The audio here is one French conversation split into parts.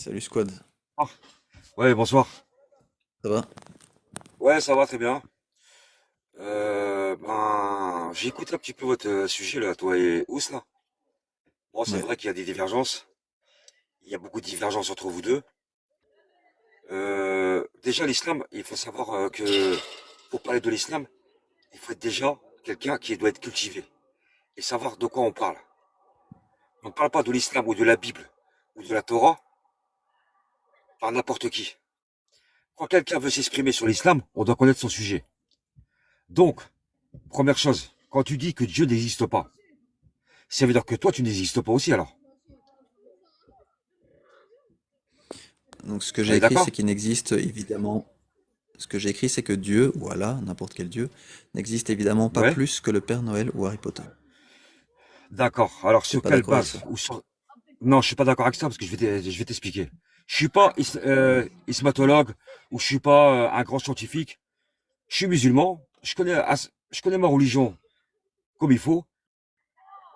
Salut Squad, Ah, ouais, bonsoir. ça va? Ouais, ça va très bien. J'écoute un petit peu votre sujet là, toi et Ous là. Bon, c'est Ouais. vrai qu'il y a des divergences. Il y a beaucoup de divergences entre vous deux. Déjà, l'islam, il faut savoir que pour parler de l'islam, il faut être déjà quelqu'un qui doit être cultivé et savoir de quoi on parle. On ne parle pas de l'islam ou de la Bible ou de la Torah par n'importe qui. Quand quelqu'un veut s'exprimer sur l'islam, on doit connaître son sujet. Donc, première chose, quand tu dis que Dieu n'existe pas, ça veut dire que toi, tu n'existes pas aussi alors. Donc ce que On j'ai est écrit, c'est d'accord? qu'il n'existe évidemment. Ce que j'ai écrit, c'est que Dieu, ou Allah, n'importe quel Dieu, n'existe évidemment pas Ouais. plus que le Père Noël ou Harry Potter. D'accord. Alors, T'es sur pas quelle d'accord avec base ça? ou sur... Non, je suis pas d'accord avec ça parce que je vais t'expliquer. Je suis pas ismatologue ou je suis pas un grand scientifique. Je suis musulman. Je connais ma religion comme il faut.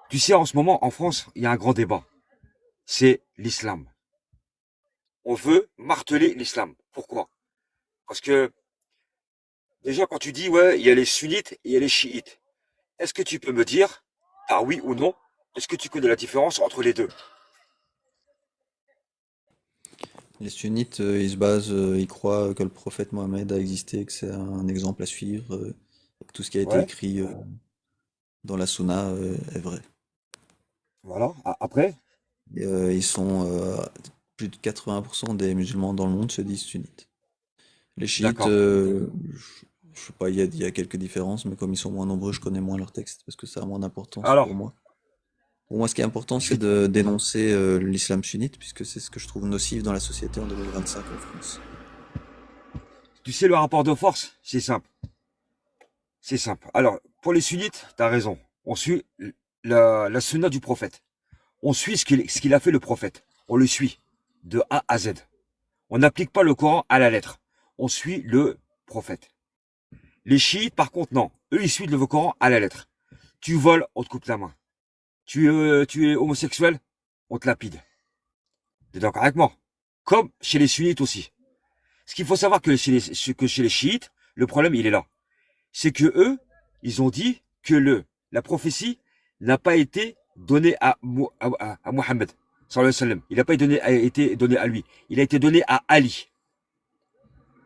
Tu sais, en ce moment, en France, il y a un grand débat. C'est l'islam. On veut marteler l'islam. Pourquoi? Parce que déjà, quand tu dis, ouais, il y a les sunnites et il y a les chiites, est-ce que tu peux me dire, ah oui ou non, est-ce que tu connais la différence entre les deux? Les sunnites, ils se basent, ils croient que le prophète Mohammed a existé, que c'est un exemple à suivre, et que tout ce qui a été Ouais, écrit dans la Sunna est vrai. voilà. Après, Et, ils sont plus de 80% des musulmans dans le monde se disent sunnites. Les chiites, d'accord. je sais pas, il y a quelques différences, mais comme ils sont moins nombreux, je connais moins leurs textes parce que ça a moins d'importance pour Alors, moi. Pour moi, ce qui est important, je c'est vais, te- de dénoncer l'islam sunnite, puisque c'est ce que je trouve nocif dans la société en 2025 en France. tu sais, le rapport de force, c'est simple. C'est simple. Alors, pour les sunnites, t'as raison. On suit la sunna du prophète. On suit ce qu'il a fait le prophète. On le suit de A à Z. On n'applique pas le Coran à la lettre. On suit le prophète. Les chiites, par contre, non. Eux, ils suivent le Coran à la lettre. Tu voles, on te coupe la main. Tu es homosexuel, on te lapide. T'es d'accord avec moi? Comme chez les sunnites aussi. Ce qu'il faut savoir que chez les chiites, le problème, il est là. C'est que eux, ils ont dit que la prophétie n'a pas été donnée à Mohammed, sallallahu alayhi wa sallam. Il n'a pas été donné à lui. Il a été donné à Ali.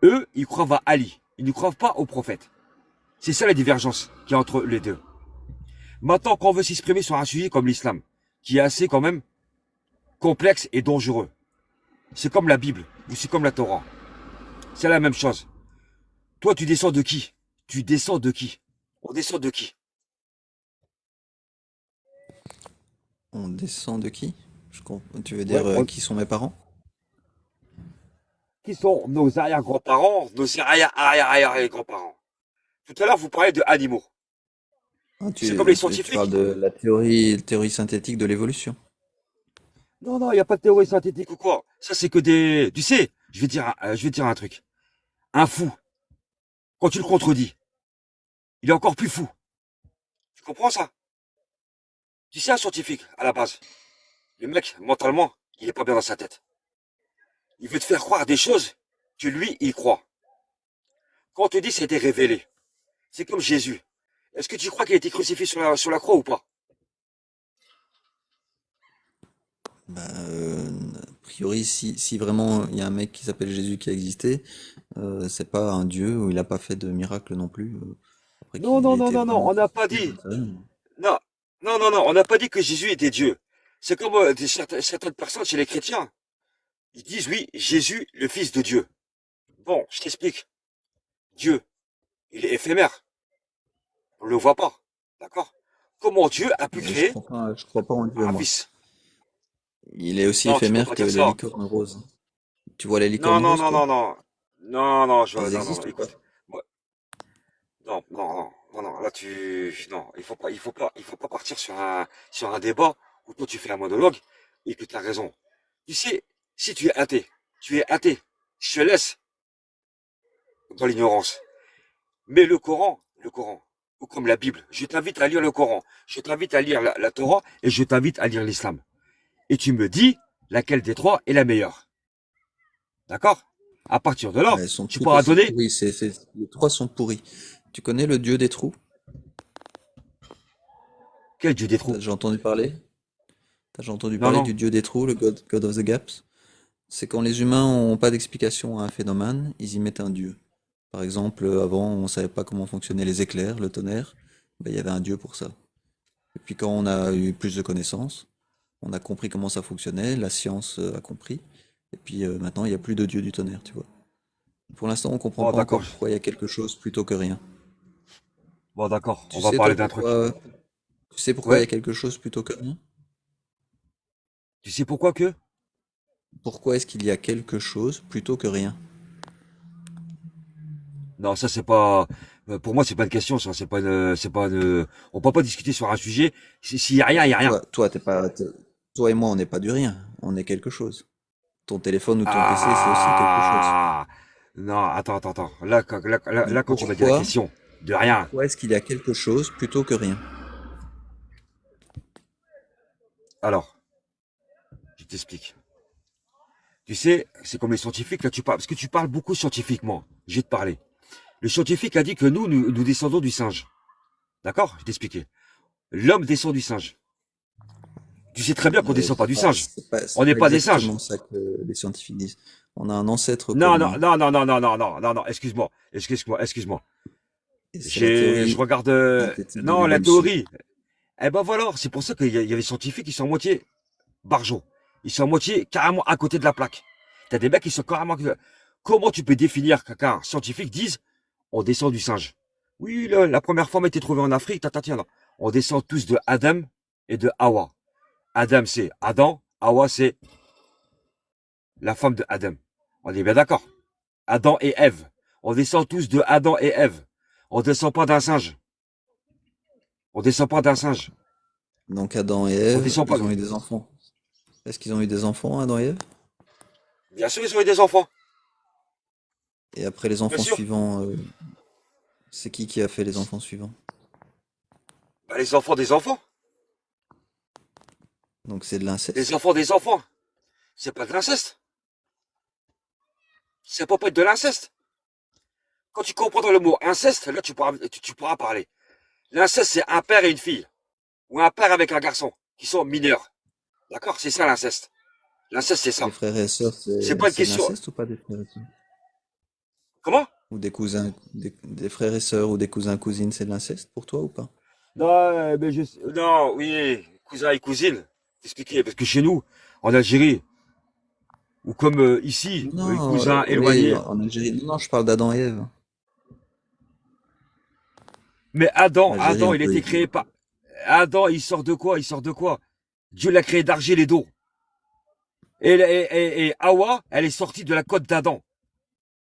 Eux, ils croient à Ali. Ils ne croient pas au prophète. C'est ça la divergence qu'il y a entre les deux. Maintenant, quand on veut s'exprimer sur un sujet comme l'islam, qui est assez quand même complexe et dangereux, c'est comme la Bible ou c'est comme la Torah. C'est la même chose. Toi, tu descends de qui? Tu descends de qui? On descend de qui? On descend de qui? Tu veux Ouais, dire qui sont mes parents? qui sont nos arrière-grands-parents, nos arrière-arrière-arrière-grands-parents. Tout à l'heure, vous parlez de animaux. Ah, C'est comme les tu parles scientifiques. de la théorie synthétique de l'évolution. Non, non, il n'y a pas de théorie synthétique ou quoi. Ça, c'est que des... Tu sais, je vais te dire un truc. Un fou, quand tu le contredis, il est encore plus fou. Tu comprends ça? Tu sais, un scientifique, à la base, le mec, mentalement, il est pas bien dans sa tête. Il veut te faire croire des choses que lui, il croit. Quand on te dit c'était révélé, c'est comme Jésus. Est-ce que tu crois qu'il a été crucifié sur la croix ou pas? Bah, a priori, si vraiment il y a un mec qui s'appelle Jésus qui a existé, c'est pas un dieu ou il a pas fait de miracle non plus. Après Non, qu'il non, ait non, été non, non, vraiment on n'a pas crucifié, dit. j'en sais rien. Non, non, non, non, on n'a pas dit que Jésus était Dieu. C'est comme certaines personnes chez les chrétiens. Ils disent oui, Jésus, le Fils de Dieu. Bon, je t'explique. Dieu, il est éphémère. On ne le voit pas. D'accord? Comment Dieu a pu Mais créer je crois pas en Dieu, un moi. fils? Il est aussi Non, tu peux éphémère pas que dire la ça. licorne rose. Tu vois la Non, licorne non, rose, non, toi? non, non. Non, non, Elles non, non, existent ou pas? écoute. Moi, non, non, non, non, non, là non, il faut pas partir sur un débat où toi tu fais un monologue et que tu as raison. Tu sais, si tu es athée, tu es athée. Je te laisse dans l'ignorance. Mais le Coran, ou comme la Bible, je t'invite à lire le Coran, je t'invite à lire la Torah et je t'invite à lire l'islam. Et tu me dis laquelle des trois est la meilleure. D'accord? À partir de là, Elles sont tu toutes pourras aussi donner pourries. Les trois sont pourris. Tu connais le dieu des trous? quel dieu des T'as trous. déjà entendu parler? T'as déjà entendu Non, parler non. du dieu des trous, le God of the Gaps? C'est quand les humains ont pas d'explication à un phénomène, ils y mettent un dieu. Par exemple, avant, on savait pas comment fonctionnaient les éclairs, le tonnerre. Ben, il y avait un dieu pour ça. Et puis quand on a eu plus de connaissances, on a compris comment ça fonctionnait, la science a compris. Et puis maintenant, il n'y a plus de dieu du tonnerre, tu vois. Pour l'instant, on comprend Bon, pas encore d'accord. pourquoi il y a quelque chose plutôt que rien. Bon, d'accord. On Tu va sais, parler toi, d'un truc. tu sais pourquoi il y Ouais. a quelque chose plutôt que rien? Tu sais pourquoi que? Pourquoi est-ce qu'il y a quelque chose plutôt que rien? Non, ça c'est pas. Pour moi, c'est pas une question. Ça, c'est pas une. On peut pas discuter sur un sujet. S'il y a rien, il y a rien. T'es pas, toi et moi, on n'est pas du rien, on est quelque chose. Ton téléphone ou ton PC, c'est aussi quelque chose. Ah. Non, attends. Là, Donc quand tu m'as dit la question de rien. pourquoi est-ce qu'il y a quelque chose plutôt que rien? Alors, je t'explique. Tu sais, c'est comme les scientifiques. Là, tu parles parce que tu parles beaucoup scientifiquement. Je vais te parler. Le scientifique a dit que nous descendons du singe. D'accord? Je vais t'expliquer. L'homme descend du singe. Tu sais très bien qu'on descend pas du singe. On C'est n'est pas pas des singes. exactement ça que les scientifiques disent. On a un ancêtre Non, non, commun. non, non, non, non, non, non, non, non, excuse-moi. Et c'est la Je théorie regarde, synthétique de non, la l'évolution. théorie. Eh ben voilà, c'est pour ça qu'il y a des scientifiques qui sont à moitié barjots. Ils sont à moitié carrément à côté de la plaque. T'as des mecs qui sont carrément, comment tu peux définir qu'un scientifique dise, on descend du singe? Oui, la première femme a été trouvée en Afrique, tiens, là. On descend tous de Adam et de Hawa. Adam, c'est Adam. Hawa, c'est la femme de Adam. On est bien d'accord. Adam et Ève. On descend tous de Adam et Ève. On descend pas d'un singe. On descend pas d'un singe. Donc Adam et On Ève, descend pas. ils ont eu des enfants. Est-ce qu'ils ont eu des enfants, Adam et Ève? Bien sûr, ils ont eu des enfants. Et après les Bien enfants sûr. suivants, c'est qui a fait les enfants suivants? Bah, les enfants des enfants. Donc c'est de Les l'inceste. enfants des enfants. C'est pas de l'inceste. Ça peut pas être de l'inceste. Quand tu comprends le mot inceste, là, tu pourras parler. L'inceste, c'est un père et une fille. Ou un père avec un garçon. Qui sont mineurs. D'accord? C'est ça l'inceste. L'inceste, c'est Les ça. frères et sœurs, C'est pas une c'est de question. l'inceste ou pas des frères et sœurs? Comment? Ou des cousins, des frères et sœurs ou des cousins cousines, c'est de l'inceste pour toi ou pas? Non, non, oui, cousin et cousine. T'expliquer, parce que chez nous, en Algérie, ou comme ici, les Non, cousins oui, éloignés. en Algérie. Non, je parle d'Adam et Ève. Mais En Algérie, Adam, on il a peut. été créé par. Adam, il sort de quoi? Il sort de quoi? Dieu l'a créé d'argile et d'eau. Et Hawa, elle est sortie de la côte d'Adam.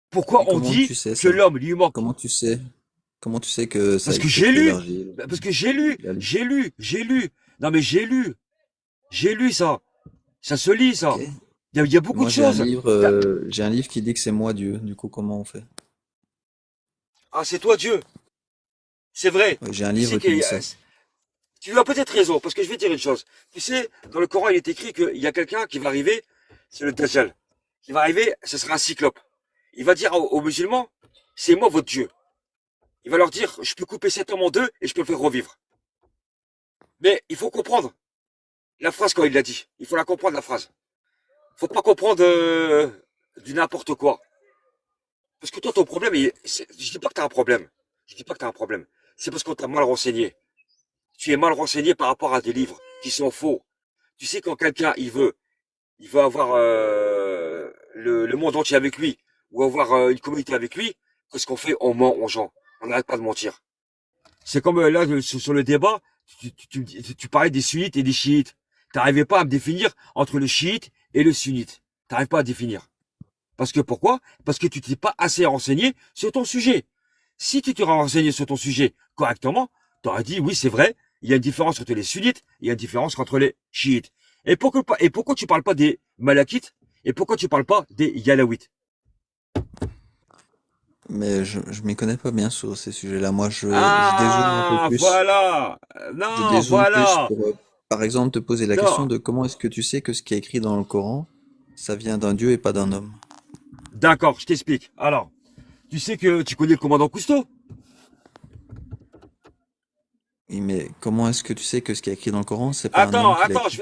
Pourquoi Et on comment dit tu sais que ça? l'homme lui manque? Comment tu sais? Comment tu sais que ça a Parce que été j'ai créé lu. d'argile? Parce que j'ai lu. Il a lu. J'ai lu. Non mais j'ai lu. J'ai lu ça. Ça se lit, Ok. ça. Il y a beaucoup de Moi, choses. j'ai un livre qui dit que c'est moi Dieu. Du coup, comment on fait? Ah, c'est toi Dieu. C'est vrai. Ouais, j'ai un Tu sais livre que qui dit ça. tu as peut-être raison, parce que je vais te dire une chose. Tu sais, dans le Coran, il est écrit qu'il y a quelqu'un qui va arriver, c'est le Dajjal. Qui va arriver, ce sera un cyclope. Il va dire aux musulmans, c'est moi votre Dieu. Il va leur dire, je peux couper cet homme en deux et je peux le faire revivre. Mais il faut comprendre la phrase quand il l'a dit. Il faut la comprendre, la phrase. Faut pas comprendre du n'importe quoi. Parce que toi, ton problème, je dis pas que t'as un problème. Je dis pas que t'as un problème. C'est parce qu'on t'a mal renseigné. Tu es mal renseigné par rapport à des livres qui sont faux. Tu sais, quand quelqu'un, il veut avoir le monde entier avec lui, ou avoir une communauté avec lui, qu'est-ce qu'on fait? On ment aux gens. On n'arrête pas de mentir. C'est comme là, sur le débat, tu parlais des sunnites et des chiites. T'arrivais pas à me définir entre le chiite et le sunnite. T'arrives pas à définir. Parce que pourquoi? Parce que tu t'es pas assez renseigné sur ton sujet. Si tu t'es renseigné sur ton sujet correctement, tu aurais dit oui, c'est vrai, il y a une différence entre les sunnites, il y a une différence entre les chiites. Et pourquoi tu parles pas des malakites? Et pourquoi tu parles pas des yalawites? Mais je m'y connais pas bien sur ces sujets-là. Moi, je dézoome un peu Ah, plus. voilà. Je Non, dézoome plus voilà. pour, par exemple, te poser la question Non. de comment est-ce que tu sais que ce qui est écrit dans le Coran, ça vient d'un Dieu et pas d'un homme. D'accord, je t'explique. Alors, tu sais que tu connais le commandant Cousteau? Oui, mais comment est-ce que tu sais que ce qui est écrit dans le Coran, c'est pas un Attends, homme qui l'a attends, écrit?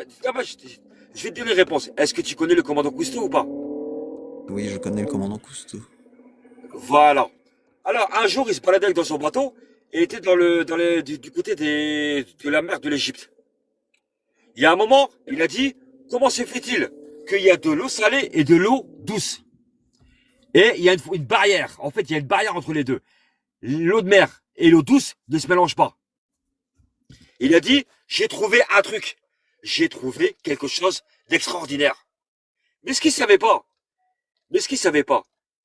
je vais te donner les réponses. Est-ce que tu connais le commandant Cousteau ou pas? Oui, je connais le commandant Cousteau. Voilà. Alors, un jour, il se baladait dans son bateau et il était du côté de la mer de l'Égypte. Il y a un moment, il a dit, comment se fait-il qu'il y a de l'eau salée et de l'eau douce? Et il y a une barrière. En fait, il y a une barrière entre les deux. L'eau de mer et l'eau douce ne se mélangent pas. Il a dit, j'ai trouvé un truc. J'ai trouvé quelque chose d'extraordinaire. Mais ce qu'il savait pas,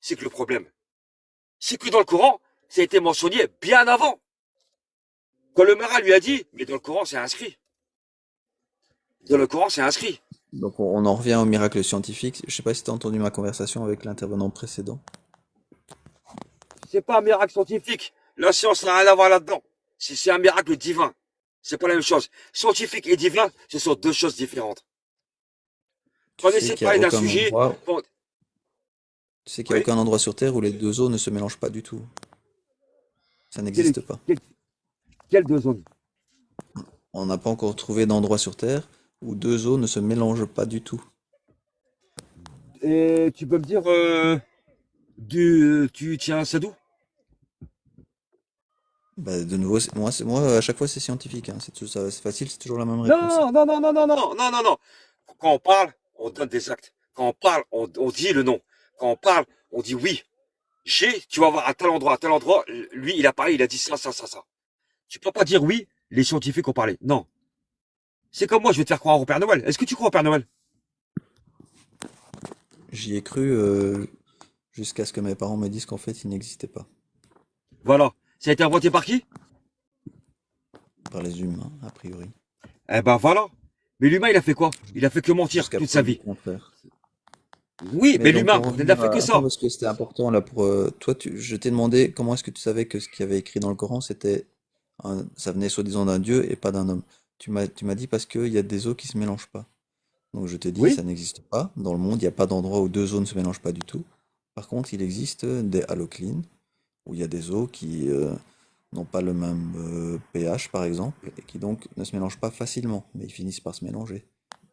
c'est que le problème, c'est que dans le Coran, ça a été mentionné bien avant. Quand le marin lui a dit, mais dans le Coran, c'est inscrit. Dans le Coran, c'est inscrit. Donc on en revient au miracle scientifique. Je sais pas si tu as entendu ma conversation avec l'intervenant précédent. C'est pas un miracle scientifique. La science n'a rien à voir là-dedans. C'est un miracle divin. C'est pas la même chose. Scientifique et divin, ce sont deux choses différentes. Tu On sais essaie de qu'il y a parler d'un aucun sujet. endroit, Bon, tu sais qu'il y a oui. aucun endroit sur Terre où les deux eaux ne se mélangent pas du tout. Ça Quelle, n'existe pas. quelle, quelle deux zones? On n'a pas encore trouvé d'endroit sur Terre où deux eaux ne se mélangent pas du tout. Et tu peux me dire, tu tiens ça d'où? Bah, de nouveau, moi, à chaque fois, c'est scientifique, hein. C'est facile, c'est toujours la même réponse. Non, non, non, non, non, non, non, non, non. Quand on parle, on donne des actes. Quand on parle, on dit le nom. Quand on parle, on dit oui. Tu vas voir à tel endroit, lui, il a parlé, il a dit ça, ça, ça, ça. Tu peux pas dire oui, les scientifiques ont parlé. Non. C'est comme moi, je vais te faire croire au Père Noël. Est-ce que tu crois au Père Noël? J'y ai cru jusqu'à ce que mes parents me disent qu'en fait, il n'existait pas. Voilà. Ça a été inventé par qui? Par les humains, a priori. Eh ben voilà. Mais l'humain, il a fait quoi? Il a fait que mentir Jusqu'à toute sa preuve du vie. contraire. Oui, Mais mais donc, l'humain, pour il n'a revenir fait que attends, ça. parce que c'était important là pour toi, je t'ai demandé comment est-ce que tu savais que ce qu'il y avait écrit dans le Coran, ça venait soi-disant d'un dieu et pas d'un homme. Tu m'as dit parce qu'il y a des eaux qui se mélangent pas. Donc je te dis, Oui? ça n'existe pas. Dans le monde, il n'y a pas d'endroit où deux eaux ne se mélangent pas du tout. Par contre, il existe des haloclines, où il y a des eaux qui n'ont pas le même pH, par exemple, et qui donc ne se mélangent pas facilement, mais ils finissent par se mélanger.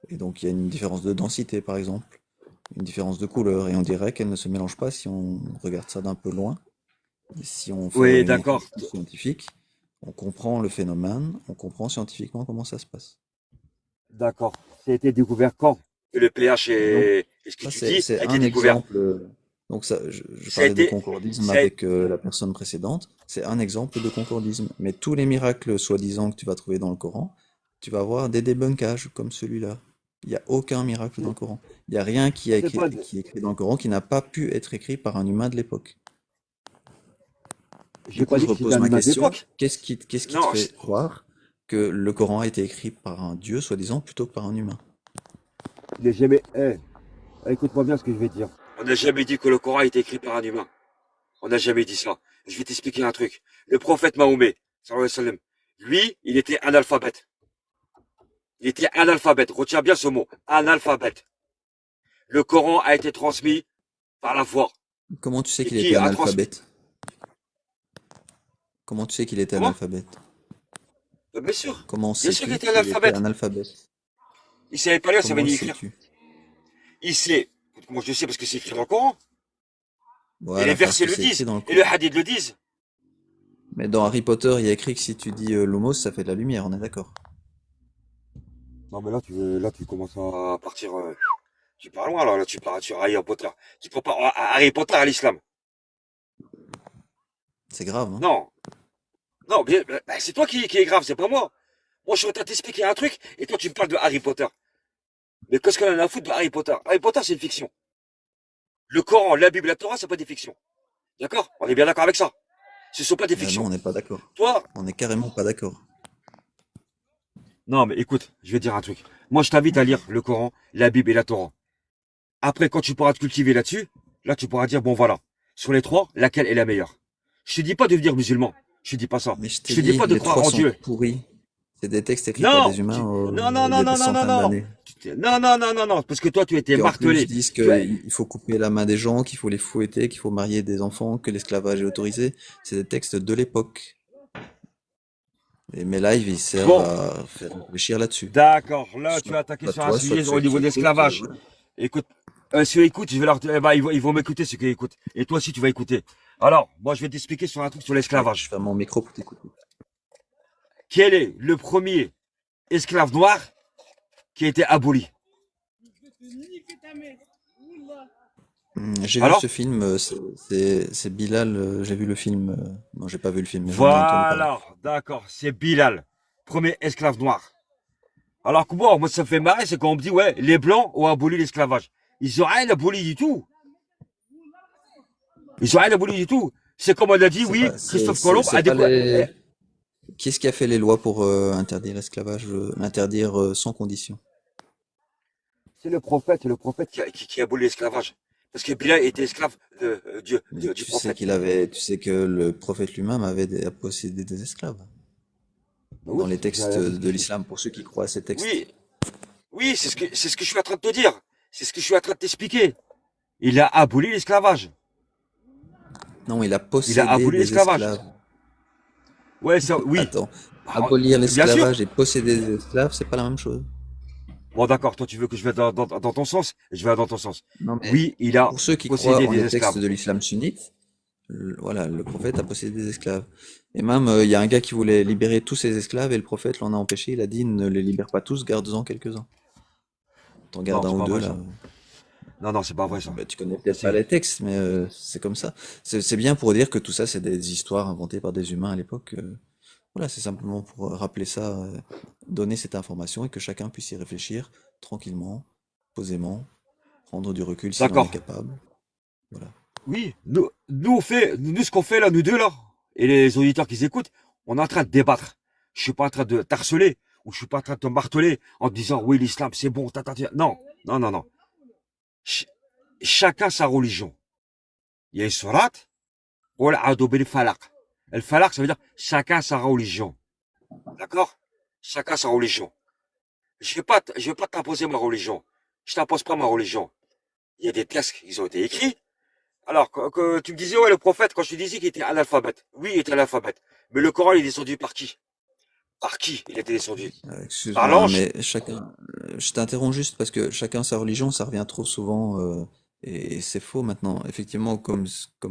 Et donc il y a une différence de densité, par exemple, une différence de couleur, et on dirait qu'elles ne se mélangent pas si on regarde ça d'un peu loin. Et si on fait Oui, une d'accord. étude plus scientifique, on comprend le phénomène, on comprend scientifiquement comment ça se passe. D'accord. Ça a été découvert quand? Et le pH Et donc, et ce que ça, tu c'est dis c'est a été un découvert. exemple. Donc, ça, je Ça a parlais de été, concordisme ça a- avec la personne précédente. C'est un exemple de concordisme. Mais tous les miracles, soi-disant, que tu vas trouver dans le Coran, tu vas avoir des débunkages comme celui-là. Il n'y a aucun miracle dans le Coran. Il n'y a rien c'est pas, qui est écrit dans le Coran qui n'a pas pu être écrit par un humain de l'époque. Du j'ai coup, pas je dit que c'était repose un ma humain question. d'époque. Qu'est-ce qui te Non, fait croire que le Coran a été écrit par un dieu, soi-disant, plutôt que par un humain? je n'ai jamais, écoute-moi bien ce que je vais te dire. On n'a jamais dit que le Coran a été écrit par un humain. On n'a jamais dit ça. Je vais t'expliquer un truc. Le prophète Mahomet, sallallahu alayhi wa sallam, lui, il était analphabète. Il était analphabète. Retiens bien ce mot. Analphabète. Le Coran a été transmis par la voix. Comment tu sais Et qu'il qui était a transmis? analphabète? Comment tu sais qu'il était Comment? analphabète? Bien sûr. Comment Bien sûr qu'il sais-tu était qu'il était analphabète. analphabète? Il savait pas lire, il savait Comment le ni écrire. sais-tu? Il sait. Moi, je sais parce que c'est écrit dans le Coran. Et les Voilà, parce versets que le c'est écrit disent. dans le Et le Coran. hadith le disent. Mais dans Harry Potter, il y a écrit que si tu dis lumos, ça fait de la lumière, on est d'accord. Non, mais là, tu commences à partir, tu pars loin, là. Là, tu pars sur Harry Potter. Tu prends pas Harry Potter à l'islam. C'est grave, hein? Non. Non, bien, c'est toi qui est grave, c'est pas moi. Moi, je suis en train de t'expliquer un truc, et toi, tu me parles de Harry Potter. Mais qu'est-ce qu'on en a à foutre de Harry Potter? Harry Potter, c'est une fiction. Le Coran, la Bible, la Torah, c'est pas des fictions. D'accord? On est bien d'accord avec ça. Ce sont pas des Non, fictions. on n'est pas d'accord. Toi, On est carrément pas d'accord. non, mais écoute, je vais te dire un truc. Moi, je t'invite à lire le Coran, la Bible et la Torah. Après, quand tu pourras te cultiver là-dessus, là, tu pourras dire, bon, voilà. Sur les trois, laquelle est la meilleure? Je te dis pas de devenir musulman. Je te dis pas ça. Mais je Je t'ai te dis dit, pas de les croire trois en sont Dieu. pourris. C'est des textes écrits par des Non, humains non, non, il y non, a des non, non, non, centaines non, d'années. non, non, non, non, non, parce que toi, tu étais Qui en plus martelé. disent Tu as- qu'il faut couper la main des gens, qu'il faut les fouetter, qu'il faut marier des enfants, que l'esclavage est autorisé. C'est des textes de l'époque. Et mes lives, ils servent Bon, à faire réfléchir là-dessus. d'accord, là, tu Soit as attaqué pas sur un toi, soit sujet ceux au niveau qui de écoutent, l'esclavage. voilà. Écoute, ceux qui écoutent, je vais leur, eh ben, ils vont m'écouter, ceux qui écoutent. Et toi aussi, tu vas écouter. Alors, moi, je vais t'expliquer sur un truc sur Ouais, je l'esclavage. ferme mon micro pour t'écouter. Quel est le premier esclave noir qui a été aboli? J'ai vu ce Alors? film, c'est Bilal, j'ai vu le film, non j'ai pas vu le film, mais j'en ai entendu parler. Voilà, d'accord, c'est Bilal, premier esclave noir. Alors que moi, ça me fait marrer, c'est quand on me dit, ouais, les Blancs ont aboli l'esclavage. Ils ont rien aboli du tout. Ils ont rien aboli du tout. C'est comme on a dit, C'est oui, pas, Christophe Colomb c'est a pas découvert. les... Qui est-ce qui a fait les lois pour interdire l'esclavage, l'interdire sans condition? C'est le prophète qui a aboli l'esclavage. Parce que Bilal était esclave Mais du tu sais prophète. tu sais que le prophète lui-même a possédé des esclaves. Ben Dans oui, les textes de l'islam, pour ceux qui croient à ces textes. oui, oui, c'est ce que je suis en train de te dire. C'est ce que je suis en train de t'expliquer. Il a aboli l'esclavage. Non, il a Il a possédé aboli des l'esclavage. esclaves. Ouais, ça, oui. Attends, Bah, abolir bien sûr. l'esclavage et posséder des esclaves, c'est pas la même chose. Bon, d'accord, toi, tu veux que je vais dans ton sens? Je vais dans ton sens. Non, mais Oui, il a pour ceux qui croient possédé en des les textes esclaves. de l'islam sunnite, voilà, le prophète a possédé des esclaves. Et même, il y a un gars qui voulait libérer tous ses esclaves et le prophète l'en a empêché. Il a dit, ne les libère pas tous, garde-en quelques-uns. T'en Non, gardes un c'est ou pas deux, vrai, là. ça. Non, non, c'est pas vrai, ça. Bah, tu connais peut-être pas C'est, les textes, mais c'est comme ça. C'est bien pour dire que tout ça, c'est des histoires inventées par des humains à l'époque. Voilà, c'est simplement pour rappeler ça, donner cette information et que chacun puisse y réfléchir tranquillement, posément, prendre du recul s'il en est d'accord. capable. Voilà. Oui, nous, ce qu'on fait là, nous deux là, et les auditeurs qui écoutent, on est en train de débattre. Je suis pas en train de t'harceler, ou je suis pas en train de te marteler en te disant, oui, l'islam, c'est bon, Non, non, non, non. Ch- chacun sa religion. Il y a une sourate, wal a'udhu bil falaq. El falaq, ça veut dire chacun sa religion. D'accord? Chacun sa religion. Je vais pas t'imposer ma religion. Je t'impose pas ma religion. Il y a des textes qui ont été écrits. Alors, que tu me disais, ouais, le prophète, quand je te disais qu'il était analphabète. Oui, il était analphabète. Mais le Coran, il est descendu par qui? Par qui il était descendu? Par Excuse-moi, hein, l'ange? mais chacun, je t'interromps juste parce que chacun sa religion, ça revient trop souvent et c'est faux maintenant. Effectivement, comme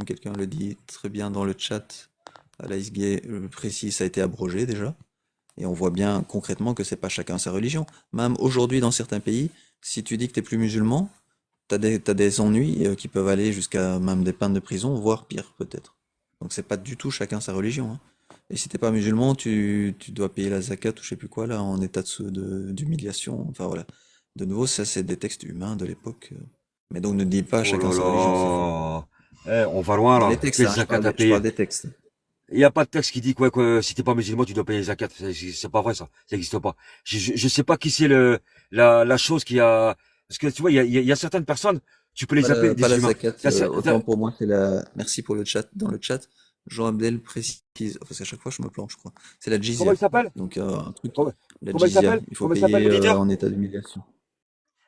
quelqu'un le dit très bien dans le chat, Alaïs Gay précis, ça a été abrogé déjà. Et on voit bien concrètement que c'est pas chacun sa religion. Même aujourd'hui, dans certains pays, si tu dis que t'es plus musulman, t'as des ennuis qui peuvent aller jusqu'à même des peines de prison, voire pire peut-être. Donc c'est pas du tout chacun sa religion, hein. Et si t'es pas musulman, tu dois payer la zakat ou je sais plus quoi là, en état d'humiliation. Enfin voilà. De nouveau, ça c'est des textes humains de l'époque. Mais donc ne dis pas Oh chacun là sa religion, c'est faux. là. Eh, on va loin Dans là. les textes, Quel hein, zakat à je parle payer? des textes. Il n'y a pas de texte qui dit que si t'es pas musulman, tu dois payer les zakat. C'est pas vrai ça. Ça n'existe pas. Je sais pas qui c'est la chose qui a. Parce que tu vois, il y a certaines personnes, tu peux les appeler Pas des la humains. zakat, autant pour moi c'est la... Merci pour le chat. Dans le chat, Jean Abdel précise, parce qu'à chaque fois je me plante, je crois. C'est la Comment jizya. il s'appelle? Donc un truc, Comment, la comment il jizya, s'appelle? il faut Comment il s'appelle payer l'auditeur? en état d'humiliation.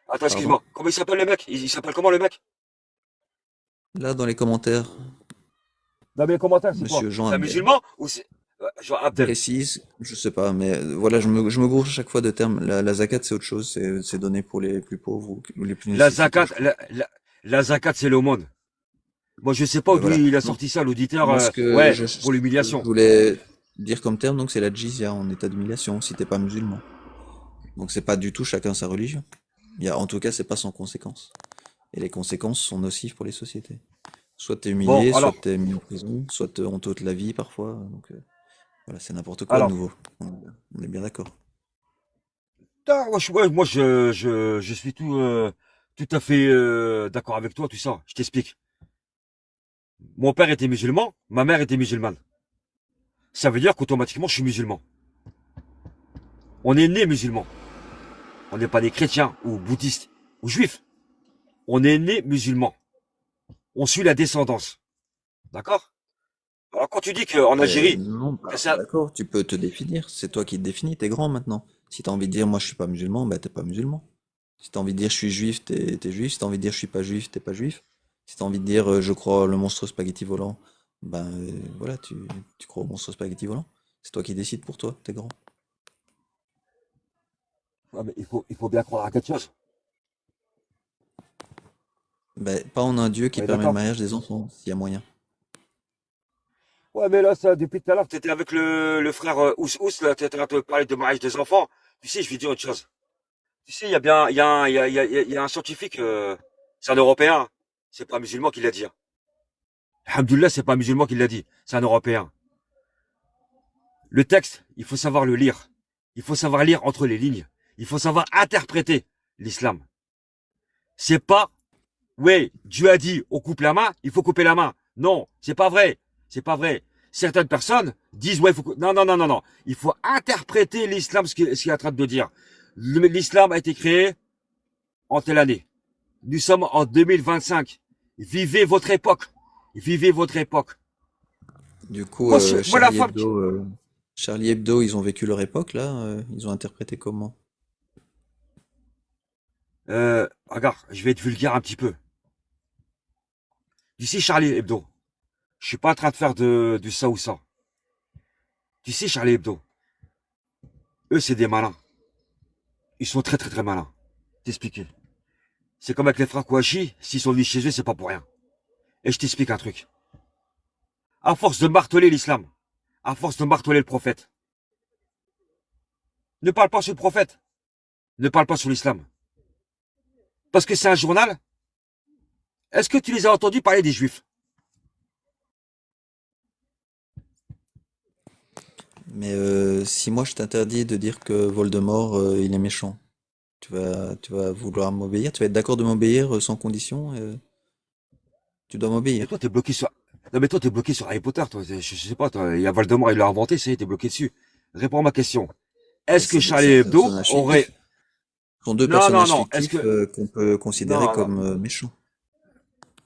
Attends, Pardon? excuse-moi. Comment il s'appelle le mec? Il s'appelle comment le mec? Là dans les commentaires, Non mais les commentaires, c'est quoi? Monsieur Jean C'est un Abdel musulman ou c'est Jean Abdel? précise, je sais pas, mais voilà, je me gourre à chaque fois de termes. La zakat c'est autre chose, c'est donné pour les plus pauvres ou les plus La nécessités, zakat, je crois. la zakat, c'est l'aumône. Moi, je sais pas d'où Voilà. il a Donc sorti ça, l'auditeur. moi Pour ce que je l'humiliation. voulais dire comme terme, donc c'est la jizya en état d'humiliation si t'es pas musulman. Donc c'est pas du tout chacun sa religion. En tout cas, c'est pas sans conséquence. Et les conséquences sont nocives pour les sociétés. Soit t'es Bon, humilié, soit alors, t'es mis en prison, soit on t'ôte la vie parfois. Donc voilà, c'est n'importe quoi de alors. nouveau. On est bien d'accord. Je suis tout à fait d'accord avec toi, tout ça. Je t'explique. Mon père était musulman, ma mère était musulmane. Ça veut dire qu'automatiquement, je suis musulman. On est né musulman. On n'est pas des chrétiens ou bouddhistes ou juifs. On est né musulman. On suit la descendance. D'accord? Alors quand tu dis qu'en Algérie, Non, que pas ça, d'accord, tu peux te définir, c'est toi qui te définis, t'es grand maintenant. Si t'as envie de dire moi je suis pas musulman, bah t'es pas musulman. Si t'as envie de dire je suis juif, t'es juif. Si t'as envie de dire je suis pas juif, t'es pas juif. Si t'as envie de dire je crois le monstre spaghetti volant, ben voilà, tu crois au monstre spaghetti volant. C'est toi qui décides pour toi, t'es grand. ouais, mais il faut bien croire à quelque chose. Ben, pas en un Dieu qui On est permet le d'accord? mariage des enfants, s'il y a moyen. Ouais, mais là, ça, depuis tout à l'heure, tu étais avec le frère Ous, là, tu étais en train de parler de mariage des enfants. Tu sais, je vais dire autre chose. Tu sais, il y a bien, il y a un, il y a un scientifique, c'est un Européen, c'est pas un musulman qui l'a dit. Hein. Alhamdoulilah, c'est pas un musulman qui l'a dit, c'est un Européen. Le texte, il faut savoir le lire. Il faut savoir lire entre les lignes. Il faut savoir interpréter l'islam. C'est pas, ouais, Dieu a dit, on coupe la main, il faut couper la main. Non, c'est pas vrai. C'est pas vrai. Certaines personnes disent, ouais, il faut, non, non, non, non, non. Il faut interpréter l'islam, ce qu'il est en train de dire. L'islam a été créé en telle année. Nous sommes en 2025. Vivez votre époque. Vivez votre époque. Du coup, Moi la femme qui, Charlie Hebdo, ils ont vécu leur époque là, ils ont interprété comment? regarde, je vais être vulgaire un petit peu. Tu sais, Charlie Hebdo, je suis pas en train de faire du ça ou ça. Tu sais, Charlie Hebdo, eux, c'est des malins. Ils sont très, très, très malins. T'expliquer. C'est comme avec les frères Kouachi, s'ils sont venus chez eux, c'est pas pour rien. Et je t'explique un truc. À force de marteler l'islam, à force de marteler le prophète, ne parle pas sur le prophète, ne parle pas sur l'islam. Parce que c'est un journal. Est-ce que tu les as entendus parler des juifs? Mais si moi je t'interdis de dire que Voldemort, il est méchant, tu vas vouloir m'obéir, tu vas être d'accord de m'obéir sans condition, tu dois Mais m'obéir. toi, t'es bloqué sur... Non, mais toi, t'es bloqué sur Harry Potter, toi. Je sais pas, toi. Il y a Voldemort, il l'a inventé, ça y est, t'es bloqué dessus. Réponds à ma question. Mais Est-ce que c'est Charlie un Hebdo personnage aurait... fictif. Ce sont deux Non, non, personnages non. Est-ce fictifs que... qu'on peut considérer Non, non. comme méchants.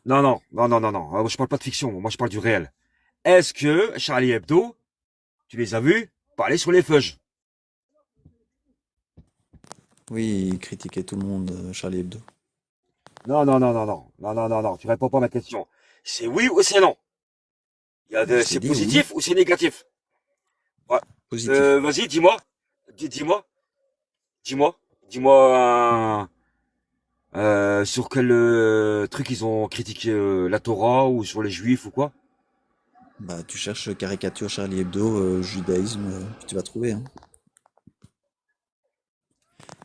Non, non, non, non, non, non. Je parle pas de fiction, moi je parle du réel. Est-ce que Charlie Hebdo, tu les as vus parler sur les feuilles? Oui, il critiquait tout le monde, Charlie Hebdo. Non, non, non, non, non. Non, non, non, non. Tu réponds pas à ma question. C'est oui ou c'est non? Je t'ai C'est dit oui, positif ou c'est négatif? Ouais. positif. Vas-y, dis-moi. Dis-moi. Dis-moi. Dis-moi sur quel truc ils ont critiqué la Torah ou sur les Juifs ou quoi? Bah, tu cherches caricature Charlie Hebdo, judaïsme, puis tu vas trouver, hein.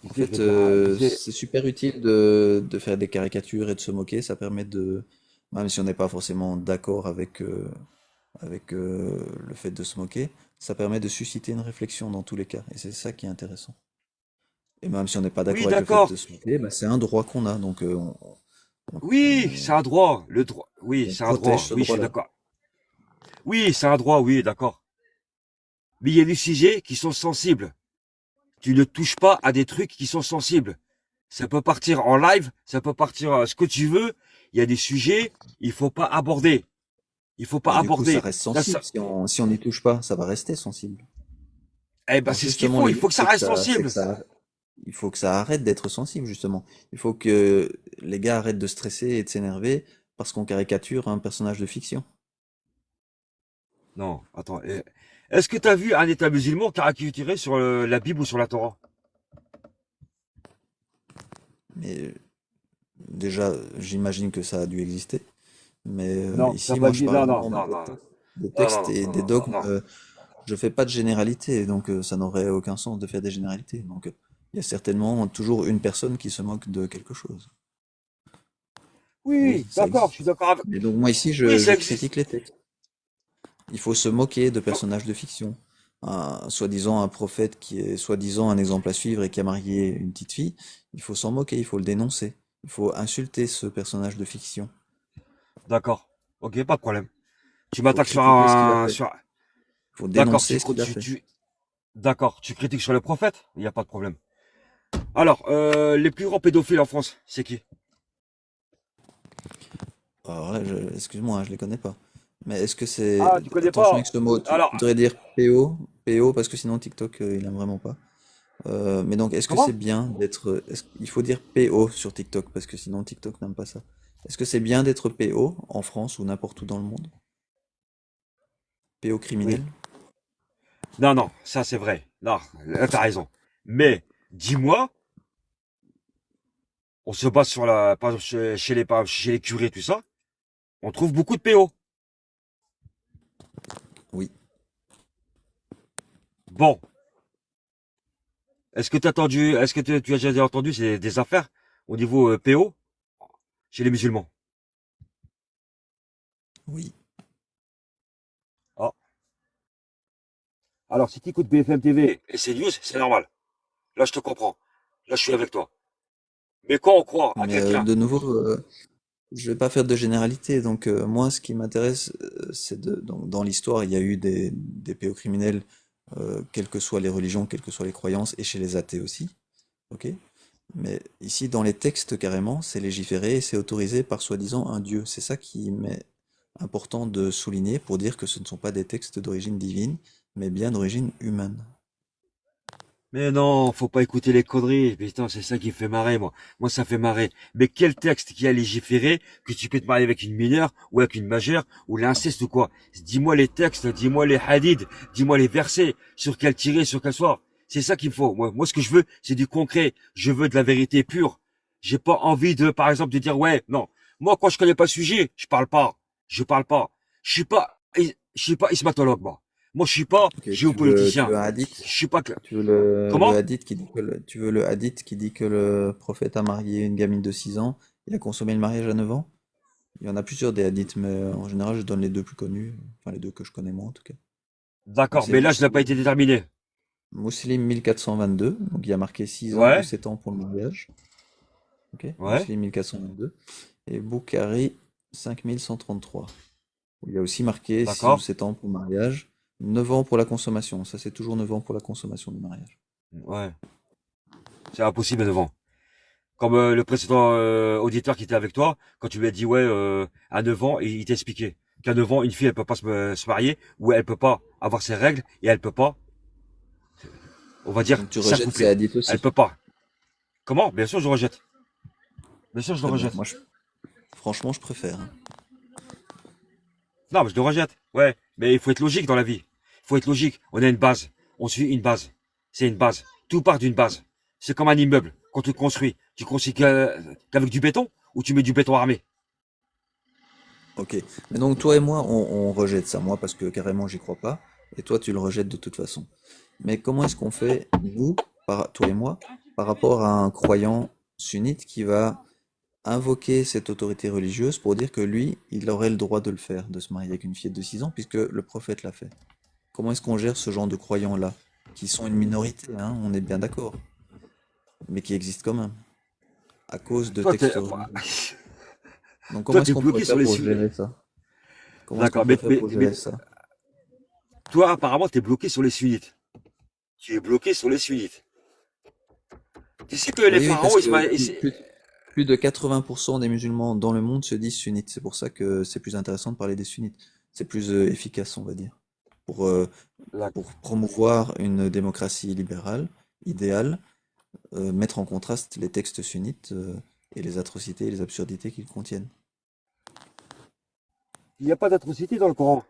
Tu En sais, je vais fait, te dire, tu sais, c'est super utile de faire des caricatures et de se moquer. Ça permet de, même si on n'est pas forcément d'accord avec le fait de se moquer, ça permet de susciter une réflexion dans tous les cas. Et c'est ça qui est intéressant. Et même si on n'est pas oui, d'accord avec le fait d'accord. de se moquer, bah, c'est un droit qu'on a. Donc Oui, c'est un droit. Le droit. Oui, on c'est un protège droit. ce Oui, je suis droit-là. d'accord. Oui, c'est un droit. Oui, d'accord. Mais il y a des sujets qui sont sensibles. Tu ne touches pas à des trucs qui sont sensibles. Ça peut partir en live, ça peut partir ce que tu veux. Il y a des sujets, il faut pas aborder. Il faut pas Bah, du coup, ça aborder. reste Ça, sensible. ça- Si on n'y touche pas, ça va rester sensible. eh ben, Alors c'est ce qu'il justement, faut. le Il faut but, que ça reste c'est que sensible. ça, il faut que ça arrête d'être sensible, justement. Il faut que les gars arrêtent de stresser et de s'énerver parce qu'on caricature un personnage de fiction. Non, attends. Est-ce que tu as vu un État musulman caricaturer sur la Bible ou sur la Torah? Mais déjà, j'imagine que ça a dû exister. Mais Non, ça ici, pas moi, je dit. parle Non, non, vraiment non, non, des non, textes non, et des non, non, dogmes. non. Je fais pas de généralité, donc ça n'aurait aucun sens de faire des généralités. Donc il y a certainement toujours une personne qui se moque de quelque chose. Oui, Oui, ça d'accord, je existe. suis d'accord avec. Mais donc moi ici, Oui, je ça existe. critique les textes. Il faut se moquer de Non. personnages de fiction. Soi-disant un prophète qui est soi-disant un exemple à suivre et qui a marié une petite fille, il faut s'en moquer, il faut le dénoncer. Il faut insulter ce personnage de fiction. D'accord. Ok, pas de problème. Tu Il faut m'attaques sur critiquer ce qu'il a un, fait. sur. Il faut D'accord, dénoncer ce qu'il a fait. d'accord, tu critiques sur le prophète. Il n'y a pas de problème. Alors, les plus grands pédophiles en France, c'est qui? Alors là, excuse-moi, hein, je les connais pas. Mais est-ce que c'est... Ah, tu connais Attention pas? avec ce mot, tu Alors, voudrais dire PO, PO, parce que sinon TikTok, il aime vraiment pas. Mais donc, est-ce que c'est comment? bien d'être... Il faut dire PO sur TikTok, parce que sinon TikTok n'aime pas ça. Est-ce que c'est bien d'être PO en France ou n'importe où dans le monde? PO Oui. criminel? Non, non, ça c'est vrai. Non, là t'as raison. Mais, dis-moi, on se base sur par exemple, chez les curés, tout ça, on trouve beaucoup de PO. Oui. Bon, est-ce que tu as déjà entendu des affaires au niveau PO chez les musulmans? Oui. Ah. Alors, si tu écoutes BFM TV et CNews, c'est normal. Là, je te comprends. Là, je suis avec toi. Mais quand on croit à Mais quelqu'un, de nouveau, je vais pas faire de généralité. Donc, moi, ce qui m'intéresse, c'est donc, dans l'histoire, il y a eu des péos criminels, quelles que soient les religions, quelles que soient les croyances, et chez les athées aussi. Ok? Mais ici, dans les textes, carrément, c'est légiféré et c'est autorisé par soi-disant un dieu. C'est ça qui m'est important de souligner pour dire que ce ne sont pas des textes d'origine divine, mais bien d'origine humaine. mais non, faut pas écouter les conneries. Putain, c'est ça qui fait marrer, moi. Moi, ça fait marrer. Mais quel texte qui a légiféré que tu peux te marier avec une mineure ou avec une majeure ou l'inceste ou quoi? Dis-moi les textes, dis-moi les hadiths, dis-moi les versets, sur quel tirer, sur quel soir. C'est ça qu'il me faut. Moi, ce que je veux, c'est du concret. Je veux de la vérité pure. J'ai pas envie de, par exemple, de dire, ouais, non. Moi, quand je connais pas le sujet, je parle pas. Je parle pas. Je suis pas ismatologue, moi. Moi, je suis pas Ok, tu géopoliticien. veux un hadith? Je suis pas, Tu veux le comment? hadith qui dit tu veux le hadith qui dit que le prophète a marié une gamine de 6 ans et a consommé le mariage à 9 ans? Il y en a plusieurs des hadiths, mais en général, je donne les deux plus connus, enfin les deux que je connais moi en tout cas. Donc D'accord, c'est mais l'âge n'a pas Mousseline, été déterminé. Mousseline 1422, donc il y a marqué 6 ans ou Ouais, 7 ans pour le mariage. Ok, ouais, Mousseline 1422. Et Boukhari 5133. Où il y a aussi marqué 6 ou d'accord. 7 ans pour le mariage, 9 ans pour la consommation. Ça, c'est toujours 9 ans pour la consommation du mariage. Ouais, c'est impossible devant. Comme le précédent auditeur qui était avec toi, quand tu lui as dit ouais, à 9 ans, il t'a expliqué qu'à 9 ans, une fille elle peut pas se marier ou elle peut pas avoir ses règles et elle peut pas, on va dire, Donc tu rejettes ces s'accoupler. hadiths Elle aussi. peut pas. Comment? Bien sûr, je rejette. Bien sûr, je le Très bien. rejette. Franchement, je préfère, hein. Non, mais je le rejette. Ouais, mais il faut être logique dans la vie. Il faut être logique. On a une base. On suit une base. C'est une base. Tout part d'une base. C'est comme un immeuble. Quand tu le construis, tu construis qu'avec du béton ou tu mets du béton armé? Ok. Mais donc toi et moi, on rejette ça. Moi, parce que carrément, j'y crois pas. Et toi, tu le rejettes de toute façon. Mais comment est-ce qu'on fait, nous, toi et moi, par rapport à un croyant sunnite qui va invoquer cette autorité religieuse pour dire que lui, il aurait le droit de le faire, de se marier avec une fillette de 6 ans, puisque le prophète l'a fait. Comment est-ce qu'on gère ce genre de croyants-là, qui sont une minorité, hein, on est bien d'accord, mais qui existent quand même, à cause de Toi, textes religieux. Donc comment toi, est-ce t'es qu'on bloqué pourrait sur faire les pour sujets. gérer ça? Comment est-ce qu'on D'accord, pourrait faire pour mais gérer ça? toi, apparemment, t'es bloqué sur les sunnites. Tu es bloqué sur les sunnites. Tu sais que les Oui, oui, parce pharaons, que plus de 80% des musulmans dans le monde se disent sunnites. C'est pour ça que c'est plus intéressant de parler des sunnites. C'est plus efficace, on va dire, pour, euh, pour promouvoir une démocratie libérale, idéale, mettre en contraste les textes sunnites et les atrocités et les absurdités qu'ils contiennent. il n'y a pas d'atrocité dans le Coran.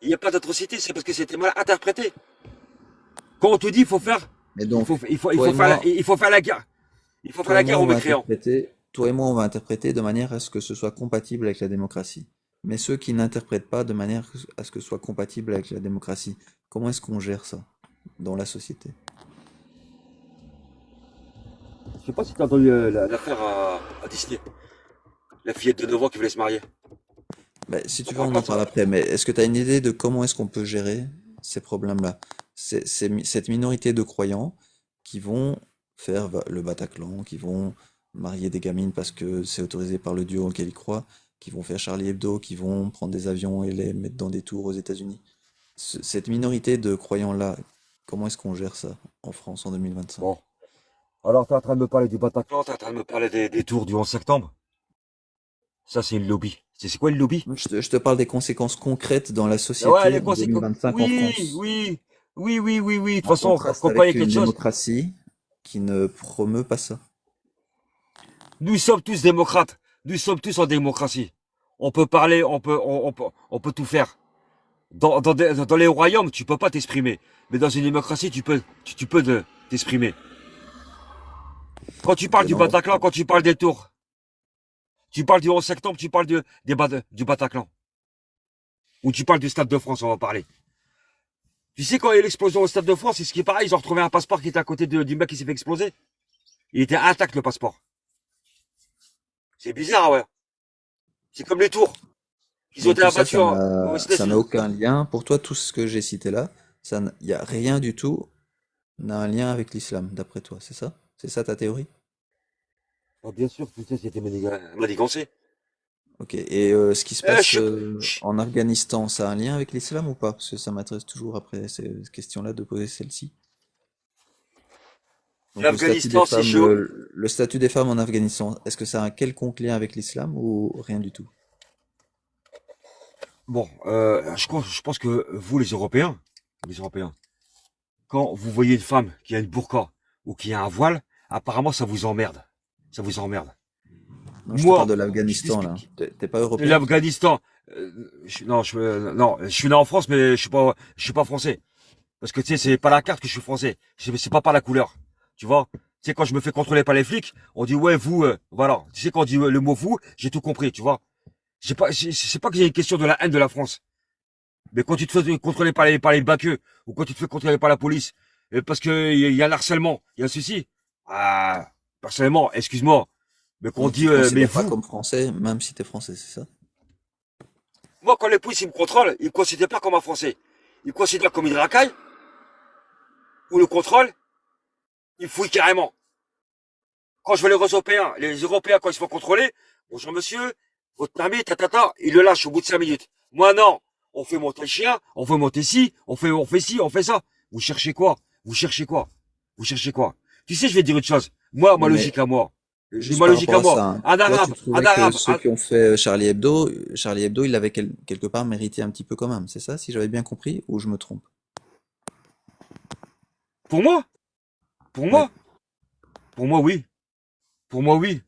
Il n'y a pas d'atrocité, c'est parce que c'était mal interprété. Quand on te dit, il faut faire, Mais il donc, faut, il faut, il toi faut et faire, moi, il faut faire la guerre. Il faut faire toi et la moi, guerre on aux va mécréants. interpréter, toi et moi, on va interpréter de manière à ce que ce soit compatible avec la démocratie. Mais ceux qui n'interprètent pas de manière à ce que ce soit compatible avec la démocratie, comment est-ce qu'on gère ça dans la société? Je sais pas si t'as entendu l'affaire à Disney. La fillette de 9 ans qui voulait se marier. Ben, si On tu veux, parle on pas en de parle ça. après, mais est-ce que tu as une idée de comment est-ce qu'on peut gérer ces problèmes-là? Cette minorité de croyants qui vont faire le Bataclan, qui vont marier des gamines parce que c'est autorisé par le Dieu auquel ils croient, qui vont faire Charlie Hebdo, qui vont prendre des avions et les mettre dans des tours aux États-Unis. Cette minorité de croyants-là, comment est-ce qu'on gère ça en France en 2025? Bon. Alors, t'es en train de me parler du Bataclan, t'es en train de me parler des tours du 11 septembre. Ça, c'est une lobby. C'est quoi le lobby? Je te parle des conséquences concrètes dans la Ouais, société les en conséquences. 2025 en Oui, France, oui, oui, oui, oui, oui. De toute en façon, contraste quand il y avec a quelque une chose, démocratie qui ne promeut pas ça. nous sommes tous démocrates. Nous sommes tous en démocratie. On peut parler, on peut tout faire. Dans les royaumes, tu peux pas t'exprimer. Mais dans une démocratie, tu peux t'exprimer. Quand tu Ok, parles du non, Bataclan, quand tu parles des tours, tu parles du 11 septembre, tu parles du Bataclan. Ou tu parles du Stade de France, on va parler. Tu sais, quand il y a eu l'explosion au Stade de France, c'est ce qui est pareil, ils ont retrouvé un passeport qui était à côté du mec qui s'est fait exploser. Il était intact, le passeport. C'est bizarre, ouais. C'est comme les tours. Ils ont donc été tout ça, abattus aux ça n'a États-Unis. aucun lien. Pour toi, tout ce que j'ai cité là, il n'y a rien du tout n'a un lien avec l'islam, d'après toi, c'est ça? C'est ça ta théorie? Oh, bien sûr, tu sais, c'était manigancé. Ok, et ce qui se Euh, passe je, en Afghanistan, ça a un lien avec l'islam ou pas? Parce que ça m'intéresse toujours après ces questions-là de poser celle-ci. Donc L'Afghanistan, c'est chaud. le statut des femmes en Afghanistan, est-ce que ça a un quelconque lien avec l'islam ou rien du tout? Bon, je pense que vous, les Européens, quand vous voyez une femme qui a une burqa ou qui a un voile, apparemment, ça vous emmerde. Ça vous emmerde. Non, je te parle Moi, de je l'Afghanistan là. t'explique. T'es pas européen? L'Afghanistan, non, je suis né en France, mais je suis pas français. Parce que tu sais, Ok. c'est pas la carte que je suis français. C'est pas par la couleur. Tu vois? Tu sais, quand je me fais contrôler par les flics, on dit ouais, vous, voilà. Tu sais, quand on dit le mot vous, j'ai tout compris, tu vois? C'est pas qu'il y a une question de la haine de la France. Mais quand tu te fais contrôler par les baqueux, ou quand tu te fais contrôler par la police, parce que il y a un harcèlement, il y a un souci. Ah, personnellement, excuse-moi. Mais quand on Donc tu dit, te mais considères pas vous, comme français, même si t'es français, c'est ça? moi, quand les policiers me contrôlent, ils me considèrent pas comme un Français. Ils me considèrent comme une racaille, ou le contrôle, ils fouillent carrément. Quand je vois les Européens, quand ils se font contrôler, bonjour monsieur, votre permis, ils le lâchent au bout de 5 minutes. Moi, non. On fait monter le chien, on fait monter ci, on fait ci, on fait ça. Vous cherchez quoi? Vous cherchez quoi? Vous cherchez quoi? Tu sais, je vais te dire une chose. Moi, ma Non mais logique à moi. juste Ma par logique rapport à à ça, moi. hein, toi tu Un trouvais que arabe, ceux qui ont fait Charlie Hebdo, il l'avait quelque part mérité un petit peu quand même, c'est ça, si j'avais bien compris, ou je me trompe? pour moi, pour Ouais. moi, pour moi, oui. Pour moi, oui.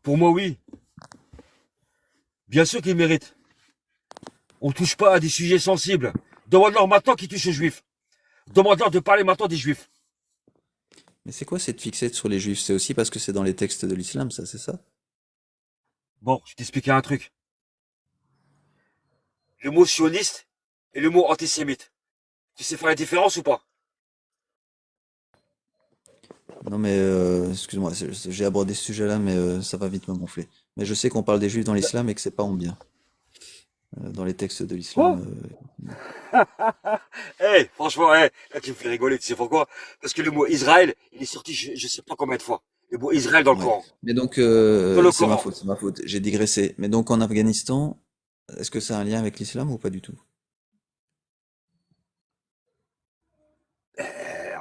Pour moi, oui. Bien sûr qu'ils méritent. On touche pas à des sujets sensibles. Demande-leur maintenant qui touche aux juifs. Demande-leur de parler maintenant des juifs. Mais c'est quoi cette fixette sur les juifs? C'est aussi parce que c'est dans les textes de l'islam, ça, c'est ça? Bon, je t'expliquer un truc. Le mot sioniste et le mot antisémite. Tu sais faire la différence ou pas? Non mais excuse-moi, j'ai abordé ce sujet-là, mais ça va vite me gonfler. Mais je sais qu'on parle des juifs dans l'islam et que c'est pas en bien. Dans les textes de l'islam. Quoi? Eh, franchement, là tu me fais rigoler, tu sais pourquoi? Parce que le mot Israël, il est sorti je sais pas combien de fois. Le mot Israël dans le Ouais. Coran. Mais donc, Dans le c'est ma Coran. faute, c'est ma faute. J'ai digressé. Mais donc en Afghanistan, est-ce que ça a un lien avec l'islam ou pas du tout?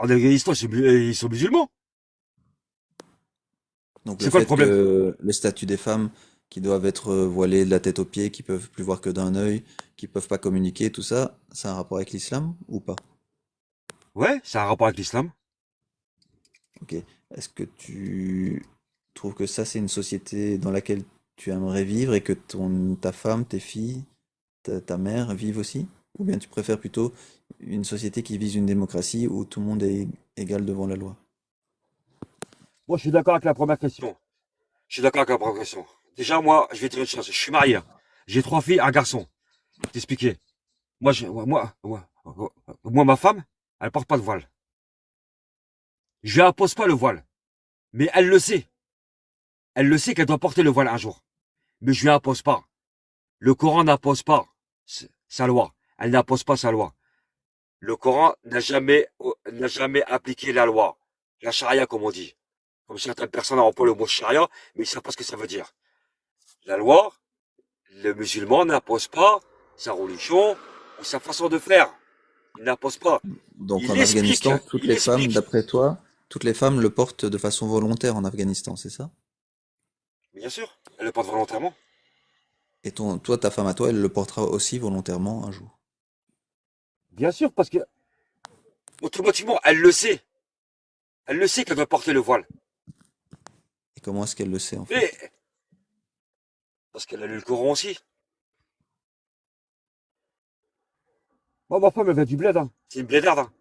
En Afghanistan, ils sont musulmans. Donc le C'est quoi le fait problème? que le statut des femmes qui doivent être voilées de la tête aux pieds, qui peuvent plus voir que d'un œil, qui peuvent pas communiquer, tout ça, ça a un rapport avec l'islam ou pas? Ouais, c'est un rapport avec l'islam. Ok. Est-ce que tu trouves que ça, c'est une société dans laquelle tu aimerais vivre et que ta femme, tes filles, ta mère vivent aussi? Ou bien tu préfères plutôt une société qui vise une démocratie où tout le monde est égal devant la loi? Moi, je suis d'accord avec la première question. Je suis d'accord avec la première question. Déjà, moi, je vais te dire une chose. Je suis marié. J'ai 3 filles, un garçon. T'expliquer. Moi, ma femme, elle porte pas de voile. Je lui impose pas le voile. Mais elle le sait. Elle le sait qu'elle doit porter le voile un jour. Mais je lui impose pas. Le Coran n'impose pas sa loi. Elle n'impose pas sa loi. Le Coran n'a jamais appliqué la loi. La charia, comme on dit. Comme certaines personnes emploient le mot charia, mais ils savent pas ce que ça veut dire. La loi, le musulman n'impose pas sa religion ou sa façon de faire. Il n'impose pas. Donc Il en explique. Afghanistan, toutes Il les femmes, explique. d'après toi, toutes les femmes le portent de façon volontaire en Afghanistan, c'est ça? Bien sûr, elle le porte volontairement. Et toi, ta femme à toi, elle le portera aussi volontairement un jour. Bien sûr, parce que automatiquement, elle le sait. Elle le sait qu'elle doit porter le voile. Et comment est-ce qu'elle le sait en fait? Mais parce qu'elle a lu le Coran aussi. Moi, ma femme, elle vient du bled, hein. C'est une blédarde, hein.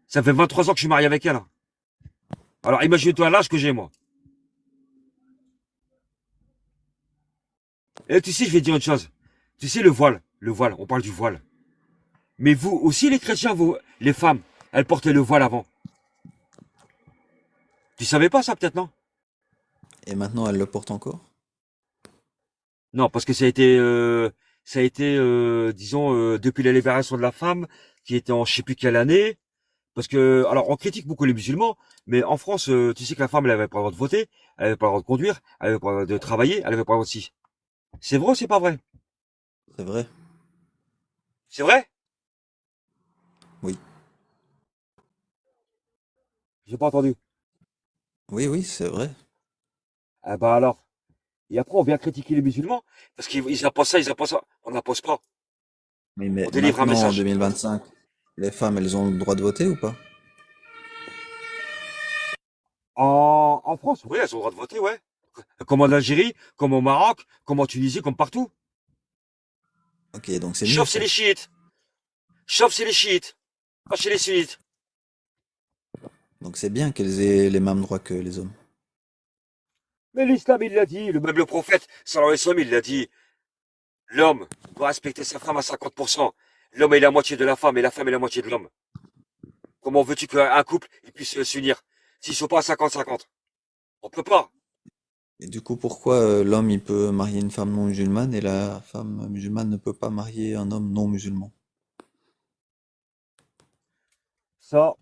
Ça fait 23 ans que je suis marié avec elle, hein. Alors, imagine-toi l'âge que j'ai, moi. Et tu sais, je vais te dire une chose. Tu sais, le voile, on parle du voile. Mais vous aussi, les chrétiens, vous, les femmes, elles portaient le voile avant. Tu savais pas ça, peut-être, non? Et maintenant, elle le porte encore? Non, parce que ça a été, disons, depuis la libération de la femme, qui était en je sais plus quelle année. Parce que, alors, on critique beaucoup les musulmans, mais en France, tu sais que la femme, elle avait pas le droit de voter, elle avait pas le droit de conduire, elle avait pas le droit de travailler, elle avait pas le droit de si. C'est vrai ou c'est pas vrai? C'est vrai? C'est vrai? Oui. J'ai pas entendu. Oui, oui, c'est vrai. Ah bah alors. Et après, on vient critiquer les musulmans, parce qu'ils imposent ça, ils imposent ça. On n'impose pas. Oui, On mais délivre un maintenant, en message. 2025, les femmes, elles ont le droit de voter ou pas? En France, oui, elles ont le droit de voter, ouais. Comme en Algérie, comme au Maroc, comme en Tunisie, comme partout. Ok, donc c'est mieux Sauf c'est ça. les chiites. Sauf c'est les chiites. Pas chez les sunnites. Donc c'est bien qu'elles aient les mêmes droits que les hommes. Mais l'islam, il l'a dit. Même le prophète, sallallahu alayhi wa sallam, il l'a dit. L'homme doit respecter sa femme à 50%. L'homme est la moitié de la femme et la femme est la moitié de l'homme. Comment veux-tu qu'un couple il puisse s'unir s'ils sont pas à 50-50? On peut pas. Et du coup, pourquoi l'homme, il peut marier une femme non musulmane et la femme musulmane ne peut pas marier un homme non musulman? Ça,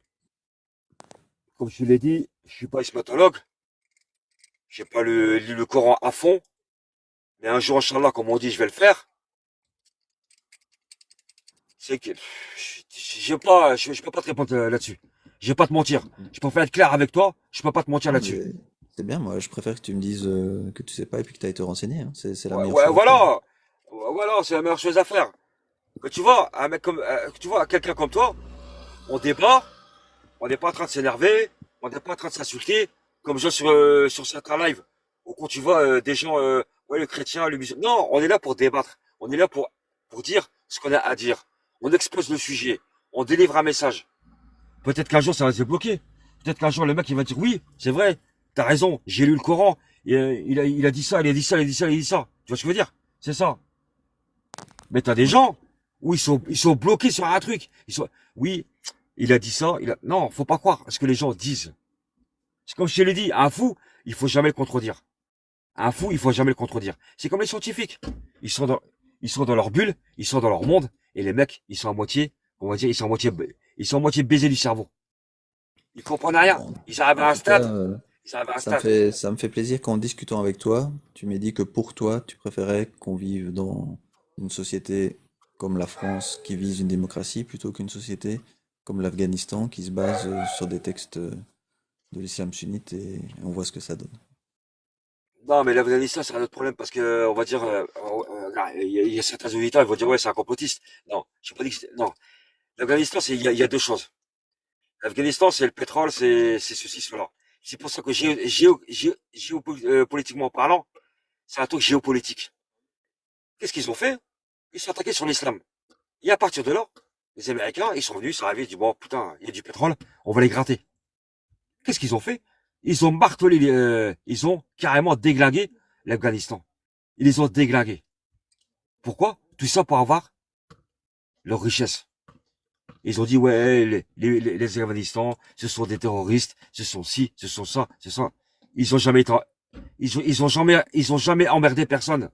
comme je te l'ai dit, je suis pas ismatologue. J'ai pas lu le Coran à fond. Mais un jour, Inch'Allah, comme on dit, je vais le faire. C'est que je peux pas te répondre là-dessus. Je vais pas te mentir. Je préfère être clair avec toi. Je peux pas te mentir Non, là-dessus. mais c'est bien, moi, je préfère que tu me dises que tu sais pas et puis que tu as été renseigné, hein. C'est la Ouais, meilleure ouais, chose à faire. voilà. Voilà, c'est la meilleure chose à faire. Mais tu vois, un mec comme, tu vois, quelqu'un comme toi, on débat, on n'est pas en train de s'énerver, on n'est pas en train de s'insulter, comme je vois sur certains lives, où quand tu vois des gens, ouais, le chrétien, le musulman. Non, on est là pour débattre. On est là pour dire ce qu'on a à dire. On expose le sujet. On délivre un message. Peut-être qu'un jour ça va se débloquer. Peut-être qu'un jour le mec il va dire oui, c'est vrai, t'as raison, j'ai lu le Coran, et, il a dit ça, il a dit ça, il a dit ça, il a dit ça. Tu vois ce que je veux dire? C'est ça. Mais t'as des Oui. gens où ils sont bloqués sur un truc. Oui, il a dit ça, non, faut pas croire ce que les gens disent. C'est comme je te l'ai dit, un fou, il faut jamais le contredire. Un fou, il faut jamais le contredire. C'est comme les scientifiques. Ils sont dans, ils sont dans leur bulle, ils sont dans leur monde, et les mecs, ils sont à moitié, on va dire, ils sont à moitié baisés du cerveau. Ils comprennent rien. Bon, Ils arrivent en à un tout cas, stade. Ils arrivent à un stade. ça me fait plaisir qu'en discutant avec toi, tu m'aies dit que pour toi, tu préférais qu'on vive dans une société comme la France qui vise une démocratie plutôt qu'une société comme l'Afghanistan qui se base sur des textes de l'islam sunnite et on voit ce que ça donne. Non, mais l'Afghanistan, c'est un autre problème parce que, on va dire, il y a certains auditeurs, ils vont dire, ouais, c'est un complotiste. Non, je pas dit que non. L'Afghanistan, il y a deux choses. L'Afghanistan, c'est le pétrole, c'est ceci, cela. C'est pour ça que géopolitiquement parlant, c'est un truc géopolitique. Qu'est-ce qu'ils ont fait? Ils sont attaqués sur l'islam. Et à partir de là, les Américains, ils sont venus, ils sont arrivés, ils disent, bon, putain, il y a du pétrole, on va les gratter. Qu'est-ce qu'ils ont fait? Ils ont martelé, ils ont carrément déglingué l'Afghanistan. Ils les ont déglingués. Pourquoi? Tout ça pour avoir leur richesse. Ils ont dit, ouais, les Afghanistans, ce sont des terroristes, ce sont ci, ce sont ça, ce sont ça. Ils ont jamais été, ils ont jamais emmerdé personne.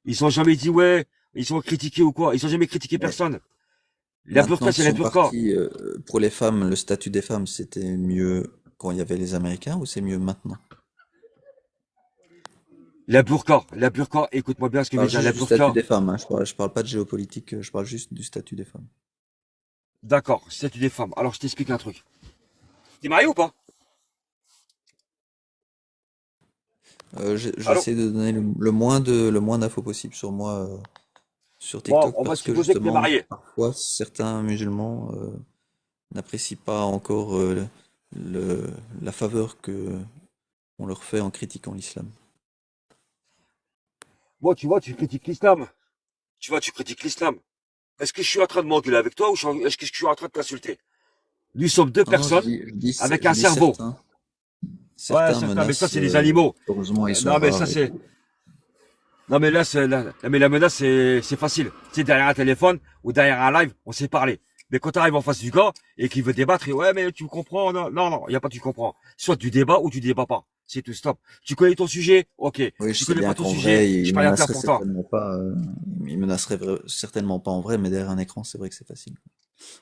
Ils ont jamais dit, ouais, ils ont critiqué ou quoi. Ils ont jamais critiqué Mais personne. La maintenant burqa, c'est qu'ils la sont burqa. partis, pour les femmes, le statut des femmes, c'était mieux quand il y avait les Américains ou c'est mieux maintenant? La burqa, écoute-moi bien ce Je que je veux parle dire. juste La du statut burqa, des femmes, hein. Je parle pas de géopolitique, je parle juste du statut des femmes. d'accord, statut des femmes. Alors, je t'explique un truc. T'es marié ou pas? Allô? J'essaie de donner le moins d'infos possible sur moi sur Bon, TikTok on va parce que supposer que tu es justement, marié. parfois, certains musulmans n'apprécient pas encore le, la faveur que on leur fait en critiquant l'islam. Bon, tu vois, tu critiques l'islam. Tu vois, tu critiques l'islam. Est-ce que je suis en train de m'engueuler avec toi ou est-ce que je suis en train de t'insulter? Nous sommes deux Non, non, personnes avec un je dis cerveau. certains. Ouais, Certains certain, mais ça, menacent, c'est des animaux. heureusement, ils sont Non, mais ça, rares. c'est. Non, mais là, mais la menace, c'est facile. C'est derrière un téléphone ou derrière un live, on sait parler. Mais quand tu arrives en face du gars et qu'il veut débattre, ouais, mais tu comprends, non, non, non, il n'y a pas tu comprends. Soit tu débats ou tu débats pas. C'est tout, stop. Tu connais ton sujet? Ok. Oui, je Tu sais connais pas bien ton qu'en sujet? vrai, J'ai ils pas rien à faire menaceraient pour toi. certainement pas. Ils menaceraient certainement pas en vrai, mais derrière un écran, c'est vrai que c'est facile.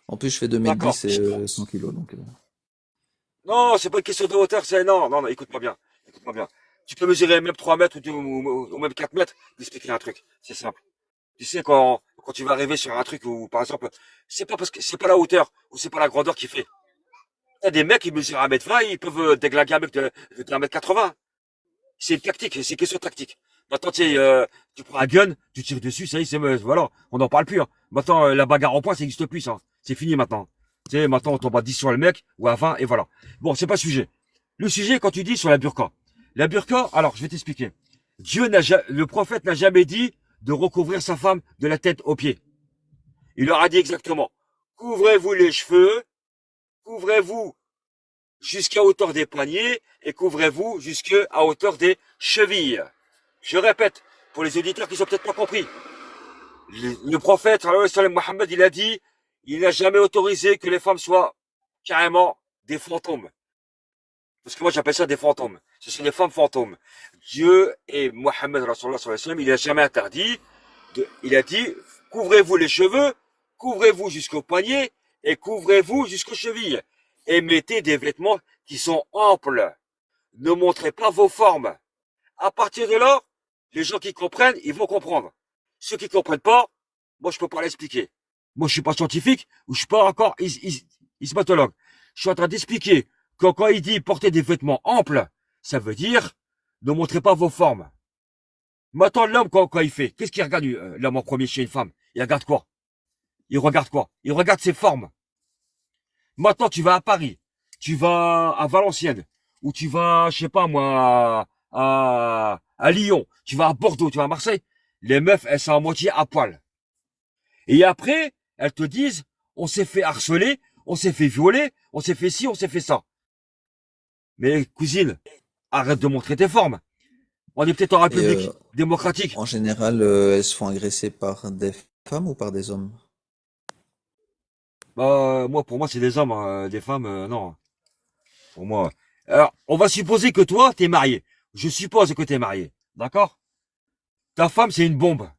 En plus, je fais 2 m 10 D'accord. et 100 kilos, donc. Non, c'est pas une question de hauteur, c'est non, non, non, écoute-moi bien. Écoute-moi bien. Tu peux mesurer même 3 mètres ou même 4 mètres, d'expliquer un truc. C'est simple. Tu sais, quand tu vas arriver sur un truc où, par exemple, c'est pas parce que c'est pas la hauteur ou c'est pas la grandeur qui fait. T'as des mecs qui mesurent 1 m 20, ils peuvent déglinguer un mec de 1 m 80. C'est une tactique, c'est une question de tactique. Maintenant, tu sais, tu prends un gun, tu tires dessus, ça y est, voilà, on n'en parle plus. Hein. Maintenant, la bagarre en poing, ça n'existe plus, ça. C'est fini maintenant. Tu sais, maintenant, on tombe à 10 sur le mec, ou à 20, et voilà. Bon, c'est pas le sujet. Le sujet, quand tu dis sur la burqa. La burqa, alors, je vais t'expliquer. Le prophète n'a jamais dit de recouvrir sa femme de la tête aux pieds. Il leur a dit exactement, couvrez-vous les cheveux, couvrez-vous jusqu'à hauteur des poignets et couvrez-vous jusqu'à hauteur des chevilles. Je répète, pour les auditeurs qui sont peut-être pas compris, le prophète, Mohammed, il a dit, il n'a jamais autorisé que les femmes soient carrément des fantômes. Parce que moi, j'appelle ça des fantômes. Ce sont des femmes fantômes. Dieu et Mohammed, il n'a jamais interdit. Il a dit, couvrez-vous les cheveux, couvrez-vous jusqu'aux poignets et couvrez-vous jusqu'aux chevilles. Et mettez des vêtements qui sont amples. Ne montrez pas vos formes. À partir de là, les gens qui comprennent, ils vont comprendre. Ceux qui comprennent pas, moi je peux pas l'expliquer. Moi je suis pas scientifique ou je suis pas encore ismatologue. Je suis en train d'expliquer que quand il dit porter des vêtements amples, ça veut dire ne montrez pas vos formes. Maintenant l'homme quand il fait, qu'est-ce qu'il regarde l'homme en premier chez une femme? Il regarde quoi? Il regarde quoi? Il regarde ses formes. Maintenant tu vas à Paris, tu vas à Valenciennes, ou tu vas, je sais pas moi, à Lyon, tu vas à Bordeaux, tu vas à Marseille, les meufs, elles sont à moitié à poil. Et après, elles te disent, on s'est fait harceler, on s'est fait violer, on s'est fait ci, on s'est fait ça. Mais cousine, arrête de montrer tes formes. On est peut-être en Et République démocratique. en général, elles se font agresser par des femmes ou par des hommes? Bah, moi, pour moi, c'est des hommes, hein, des femmes, non. Pour moi. Alors, on va supposer que toi, t'es marié. Je suppose que t'es marié. D'accord? Ta femme, c'est une bombe.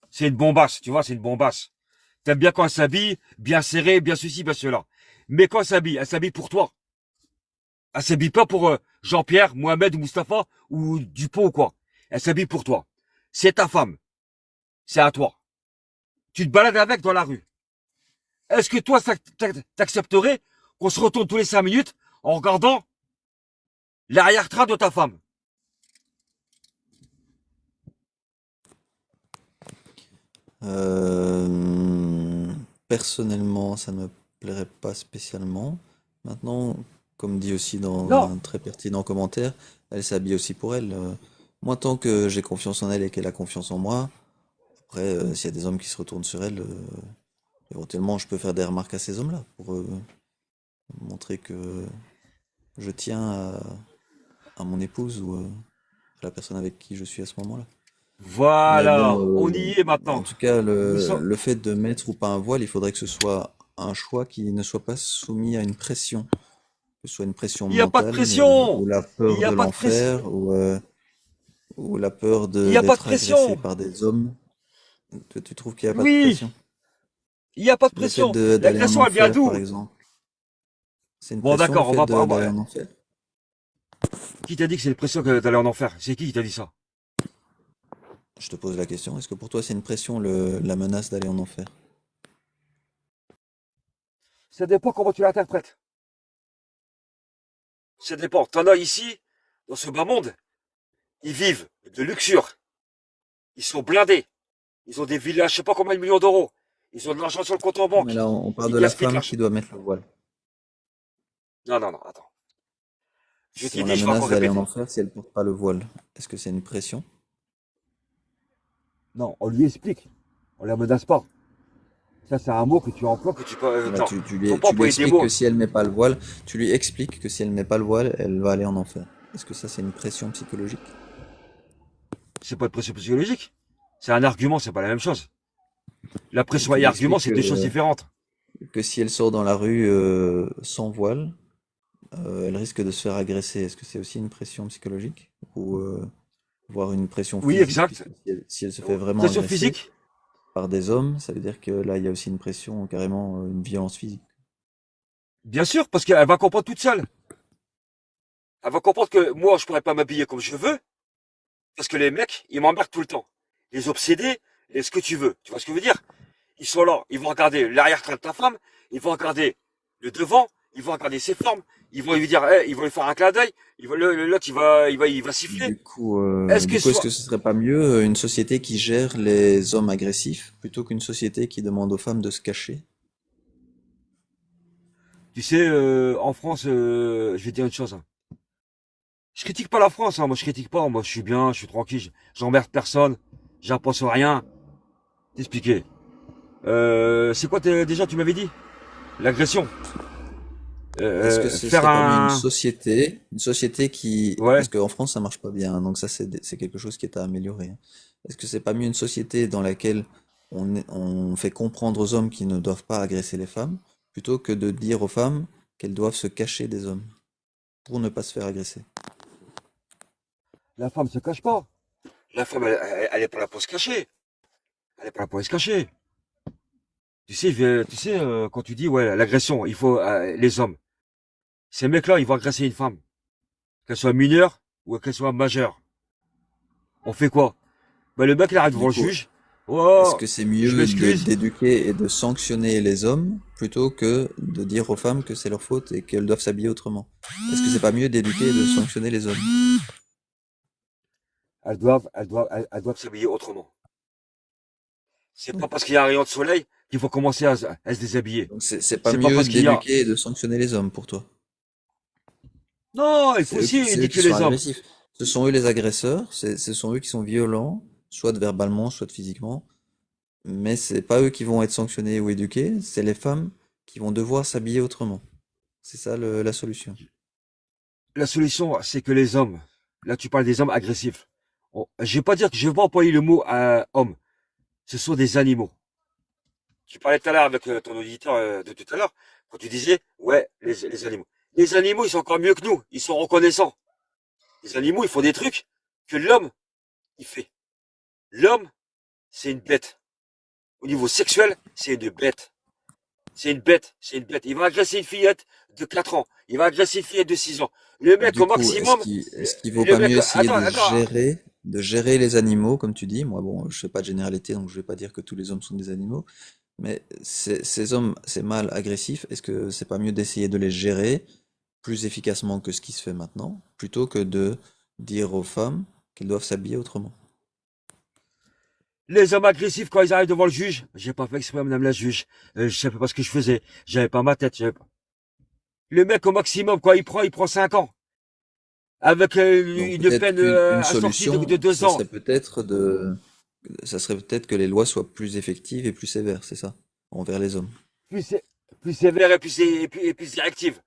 C'est une bombasse, tu vois, c'est une bombasse. T'aimes bien quand elle s'habille, bien serré, bien ceci, bien cela. Mais quand elle s'habille pour toi. Elle s'habille pas pour Jean-Pierre, Mohamed ou Mustapha ou Dupont ou quoi. Elle s'habille pour toi. C'est ta femme. C'est à toi. Tu te balades avec dans la rue. Est-ce que toi, t'accepterais qu'on se retourne tous les 5 minutes en regardant l'arrière-train de ta femme? Euh, Personnellement, ça ne me plairait pas spécialement. Maintenant, comme dit aussi dans Non. un très pertinent commentaire, elle s'habille aussi pour elle. Moi, tant que j'ai confiance en elle et qu'elle a confiance en moi, après, s'il y a des hommes qui se retournent sur elle, éventuellement, je peux faire des remarques à ces hommes-là pour montrer que je tiens à mon épouse ou à la personne avec qui je suis à ce moment-là. Mais Voilà. bon, On y est en maintenant. tout cas, Nous sommes. le fait de mettre ou pas un voile, il faudrait que ce soit un choix qui ne soit pas soumis à une pression, que ce soit une pression Il n'y a pas de mentale, pression. ou la Il peur n'y a de pas de pression. l'enfer, ou la peur Il n'y a pas de d'être agressé pression. par des hommes. Tu trouves qu'il n'y a pas de Oui. pression? Il n'y a pas de Le fait pression. d'aller en L'agression, elle vient enfer, par d'où? exemple. C'est une Bon, pression le d'accord, on fait va pas. d'aller en enfer. Qui t'a dit que c'est une pression que d'aller en enfer? C'est qui t'a dit ça? Je te pose la question, est-ce que pour toi c'est une pression la menace d'aller en enfer? Ça dépend comment tu l'interprètes. Ça dépend. T'en as ici, dans ce bas monde, Ils vivent de luxure. Ils sont blindés. Ils ont des villas, je sais pas combien de millions d'euros. Ils ont de l'argent sur le compte en Mais banque. là, on parle Ils de la gaspillent de femme l'argent. qui doit mettre le voile. Non, non, non, attends. Je Si t'ai on dit, la je vais menace encore d'aller en répéter. enfer si elle porte pas le voile, est-ce que c'est une pression? Non, on lui explique. On la menace pas. Ça, c'est un mot que tu emploies, que tu peux. Voilà, Non, faut pas tu lui employer des expliques que mots. si elle met pas le voile, tu lui expliques que si elle met pas le voile, elle va aller en enfer. Est-ce que ça, c'est une pression psychologique? C'est pas de pression psychologique. C'est un argument, c'est pas la même chose. La Donc pression tu et lui argument, expliques c'est deux choses différentes. que si elle sort dans la rue sans voile, elle risque de se faire agresser. Est-ce que c'est aussi une pression psychologique? Ou voire une pression Oui, physique, exact. puisque si elle se fait vraiment Pression agresser physique. par des hommes, ça veut dire que là, il y a aussi une pression, carrément une violence physique. Bien sûr, parce qu'elle va comprendre toute seule. Elle va comprendre que moi, je pourrais pas m'habiller comme je veux, parce que les mecs, ils m'emmerdent tout le temps. Les obsédés, les ce que tu veux. Tu vois ce que je veux dire? Ils sont là, ils vont regarder l'arrière-train de ta femme, ils vont regarder le devant, ils vont regarder ses formes, ils vont lui dire, ils vont lui faire un clin d'œil, l'autre il va siffler. Est-ce que Est-ce soit, que ce serait pas mieux une société qui gère les hommes agressifs plutôt qu'une société qui demande aux femmes de se cacher? tu sais, en France, je vais te dire une chose, hein. Je critique pas la France, hein, moi je critique pas, moi je suis bien, je suis tranquille, j'emmerde personne, j'impose rien. T'expliquer. C'est quoi déjà tu m'avais dit? L'agression. Est-ce que ce Faire serait pas mieux un, une société qui, parce ouais. qu'en France ça marche pas bien, hein, donc ça c'est quelque chose qui est à améliorer, hein. Est-ce que c'est pas mieux une société dans laquelle on fait comprendre aux hommes qu'ils ne doivent pas agresser les femmes, plutôt que de dire aux femmes qu'elles doivent se cacher des hommes pour ne pas se faire agresser? La femme se cache pas. La femme, elle est pas là pour se cacher. Elle est pas là pour se cacher. Tu sais, quand tu dis, ouais, l'agression, il faut, les hommes. Ces mecs-là, ils vont agresser une femme. Qu'elle soit mineure ou qu'elle soit majeure. On fait quoi? Ben, le mec, il arrive Du devant le coup, juge. est-ce Oh, que c'est je mieux m'excuse. d'éduquer et de sanctionner les hommes plutôt que de dire aux femmes que c'est leur faute et qu'elles doivent s'habiller autrement? Est-ce que c'est pas mieux d'éduquer et de sanctionner les hommes? Elles doivent s'habiller autrement. C'est pas Oui. parce qu'il y a un rayon de soleil qu'il faut commencer à se déshabiller. Donc c'est pas C'est pas mieux parce qu'il y a, d'éduquer et de sanctionner les hommes pour toi. non, il faut aussi C'est eux qui éduquer sont les hommes. agressifs. Ce sont eux les agresseurs, ce sont eux qui sont violents, soit verbalement, soit physiquement. Mais c'est pas eux qui vont être sanctionnés ou éduqués, c'est les femmes qui vont devoir s'habiller autrement. C'est ça la solution. La solution, c'est que les hommes, là tu parles des hommes agressifs. Je vais pas dire que je vais pas employer le mot homme. Ce sont des animaux. Tu parlais tout à l'heure avec ton auditeur de tout à l'heure, quand tu disais, ouais, les animaux. Les animaux, ils sont encore mieux que nous. Ils sont reconnaissants. Les animaux, ils font des trucs que l'homme, il fait. L'homme, c'est une bête. Au niveau sexuel, c'est une bête. C'est une bête, c'est une bête. Il va agresser une fillette de 4 ans. Il va agresser une fillette de 6 ans. Le mec, Du au coup, maximum, est-ce qu'il vaut le pas mec, mieux essayer attends, de gérer les animaux, comme tu dis? Moi, bon, je fais pas de généralité, donc je vais pas dire que tous les hommes sont des animaux. Mais ces hommes, ces mâles agressifs, est-ce que c'est pas mieux d'essayer de les gérer plus efficacement que ce qui se fait maintenant, plutôt que de dire aux femmes qu'elles doivent s'habiller autrement? les hommes agressifs, quand ils arrivent devant le juge, j'ai pas fait exprès, madame la juge. Je savais pas ce que je faisais. J'avais pas ma tête. Le mec, au maximum, quoi, il prend 5 ans. Avec Donc une peut-être peine qu'une assortie de solution, 2 ans. ça serait peut-être que les lois soient plus effectives et plus sévères, c'est ça, envers les hommes. Plus, plus sévère et et plus directive.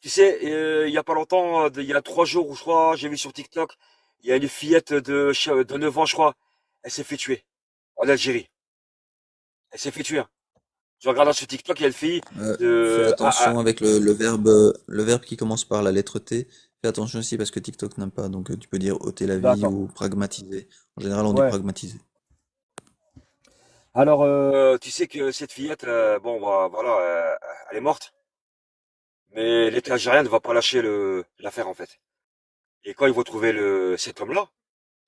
Tu sais, il y a pas longtemps, il y a 3 jours, je crois, j'ai vu sur TikTok, il y a une fillette de 9 ans, je crois. Elle s'est fait tuer. En Algérie. Elle s'est fait tuer, hein. Je regarde sur TikTok, il y a une fille Fais de... attention avec le verbe qui commence par la lettre T. Fais attention aussi parce que TikTok n'aime pas, donc tu peux dire ôter la vie D'accord. ou pragmatiser. En général, on dit Ouais. pragmatiser. Alors, tu sais que cette fillette, bon, bah, voilà, elle est morte. Mais l'État algérien ne va pas lâcher l'affaire, en fait. Et quand ils vont trouver cet homme-là,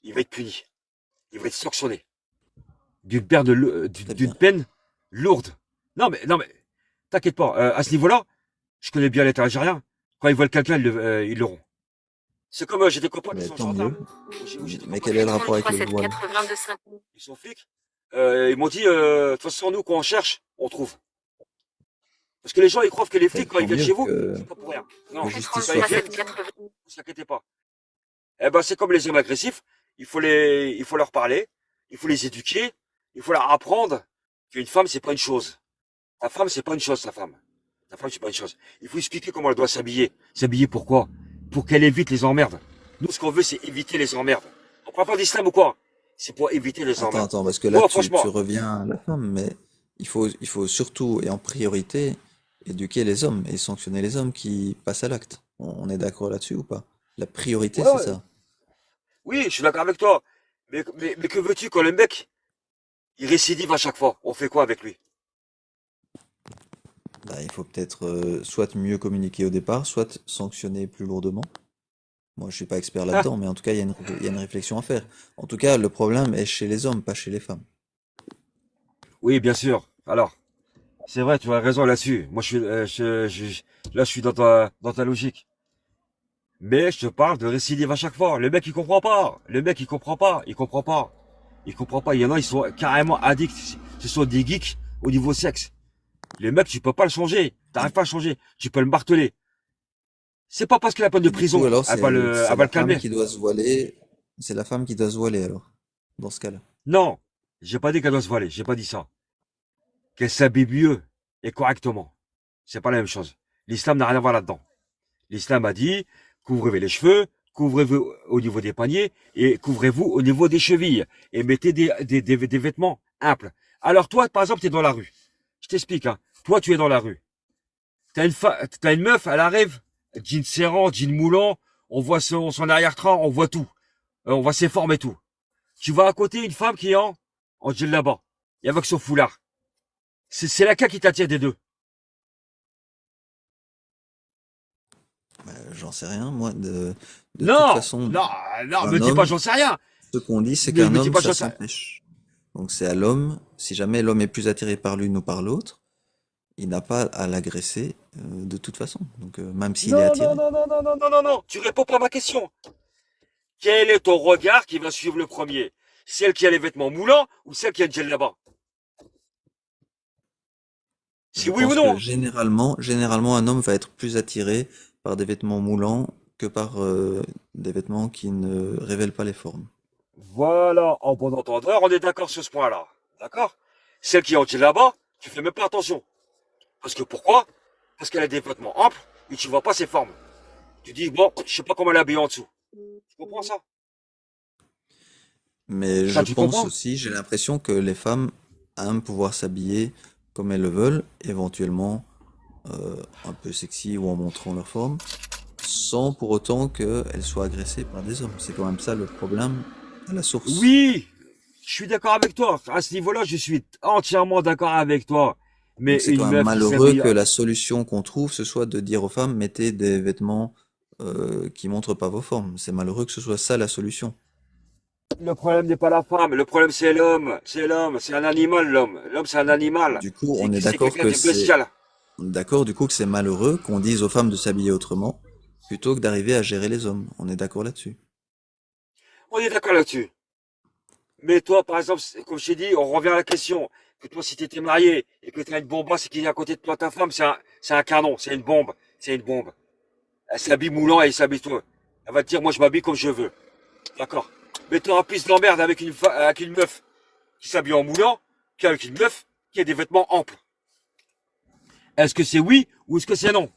il va être puni. Il va être sanctionné. Très D'une bien. peine lourde. Non, mais, t'inquiète pas. À ce niveau-là, je connais bien l'État algérien. Quand ils veulent quelqu'un, ils l'auront. C'est comme j'ai des copains qui Mais sont tant gendarmes, mieux. ou j'ai des Mais copains quel qui est le sont rapport flics, avec le voile? ils sont flics. Ils m'ont dit, de toute façon, nous, quand on cherche, on trouve. Parce que les gens, ils croient que les Mais flics, quand ils tant viennent mieux chez vous, c'est pas pour rien. que Non, justice quand soit ils viennent, faite. ne vous inquiétez pas. Eh ben, c'est comme les hommes agressifs. Il faut leur parler, il faut les éduquer, il faut leur apprendre qu'une femme, c'est pas une chose. Ta femme, c'est pas une chose, ta femme. Ta femme, c'est pas une chose. Il faut expliquer comment elle doit s'habiller. S'habiller pourquoi? Pour qu'elle évite les emmerdes. Nous, ce qu'on veut, c'est éviter les emmerdes. On parle pas d'islam ou quoi? C'est pour éviter les Attends, emmerdes. attends, parce que là, Moi, tu franchement, reviens à la femme, mais il faut surtout et en priorité éduquer les hommes et sanctionner les hommes qui passent à l'acte. On est d'accord là-dessus ou pas? La priorité, ouais, c'est ouais. ça. Oui, je suis d'accord avec toi. Mais que veux-tu quand le mec, il récidive à chaque fois? On fait quoi avec lui? Bah, il faut peut-être soit mieux communiquer au départ, soit sanctionner plus lourdement. Moi, je suis pas expert Ah, là-dedans, mais en tout cas, il y a une réflexion à faire. En tout cas, le problème est chez les hommes, pas chez les femmes. oui, bien sûr. Alors, c'est vrai, tu as raison là-dessus. Moi, là, je suis dans ta logique. Mais je te parle de récidive à chaque fois. Le mec, il comprend pas. Le mec, il comprend pas. Il comprend pas. Il comprend pas. Il y en a, ils sont carrément addicts. Ce sont des geeks au niveau sexe. Le mec, tu peux pas le changer. T'arrives pas à le changer. Tu peux le marteler. C'est pas parce qu'il a peine de Et du coup, prison. alors, c'est Elle va la le femme calmer. qui doit se voiler. C'est la femme qui doit se voiler, alors, dans ce cas-là. Non. J'ai pas dit qu'elle doit se voiler. J'ai pas dit ça. Qu'elle s'habille mieux et correctement. C'est pas la même chose. L'islam n'a rien à voir là-dedans. L'islam a dit, couvrez-vous les cheveux, couvrez-vous au niveau des paniers et couvrez-vous au niveau des chevilles et mettez des vêtements amples. Alors toi, par exemple, tu es dans la rue. Je t'explique, hein. Toi, tu es dans la rue. T'as une meuf, elle arrive, jean serrant, jean moulant, on voit son arrière-train, on voit tout. On voit ses formes et tout. Tu vas à côté une femme qui est en là-bas et avec son foulard. C'est laquelle qui t'attire des deux. J'en sais rien, moi. De toute Non, façon, non, non, me un dis pas homme, j'en sais rien. ce qu'on dit, c'est Me, qu'un me dis homme, pas ça j'en sais rien. s'empêche. Donc c'est à l'homme, si jamais l'homme est plus attiré par l'une ou par l'autre, il n'a pas à l'agresser de toute façon. Donc même s'il est Non, non, attiré. non, non, non, non, non, non, non. Tu réponds pas à ma question. Quel est ton regard qui va suivre le premier? Celle qui a les vêtements moulants ou celle qui a le gel là-bas? C'est Je oui ou pense que non? généralement, un homme va être plus attiré par des vêtements moulants que par des vêtements qui ne révèlent pas les formes. Voilà, en bon entendeur, on est d'accord sur ce point-là. D'accord? Celle qui a le gel là-bas, tu fais même pas attention. Parce que pourquoi? Parce qu'elle a des vêtements amples et tu vois pas ses formes. Tu dis, bon, je sais pas comment elle est habillée en dessous. Tu comprends ça? Mais je Ça, tu pense comprends? aussi, j'ai l'impression que les femmes aiment pouvoir s'habiller comme elles le veulent, éventuellement un peu sexy ou en montrant leur forme, sans pour autant qu'elles soient agressées par des hommes. C'est quand même ça le problème à la source. Oui, je suis d'accord avec toi. À ce niveau-là, je suis entièrement d'accord avec toi. Donc Mais c'est quand une même meuf qui malheureux s'habille, que la solution qu'on trouve, ce soit de dire aux femmes, mettez des vêtements qui montrent pas vos formes. C'est malheureux que ce soit ça la solution. le problème n'est pas la femme, le problème c'est l'homme. C'est l'homme, c'est un animal, l'homme. L'homme, c'est un animal. Du coup, on est C'est d'accord quelqu'un que de bestial. du coup que c'est malheureux qu'on dise aux femmes de s'habiller autrement plutôt que d'arriver à gérer les hommes. On est d'accord là-dessus. On est d'accord là-dessus. Mais toi, par exemple, comme je t'ai dit, on revient à la question. Que toi, si t'étais marié et que t'as une bombasse qui est à côté de toi, ta femme, c'est un canon, c'est une bombe. C'est une bombe. Elle s'habille moulant et elle s'habille toi. Elle va te dire, moi, je m'habille comme je veux. D'accord. Mais t'auras plus d'emmerde avec une meuf qui s'habille en moulant qu'avec une meuf qui a des vêtements amples. Est-ce que c'est oui ou est-ce que c'est non?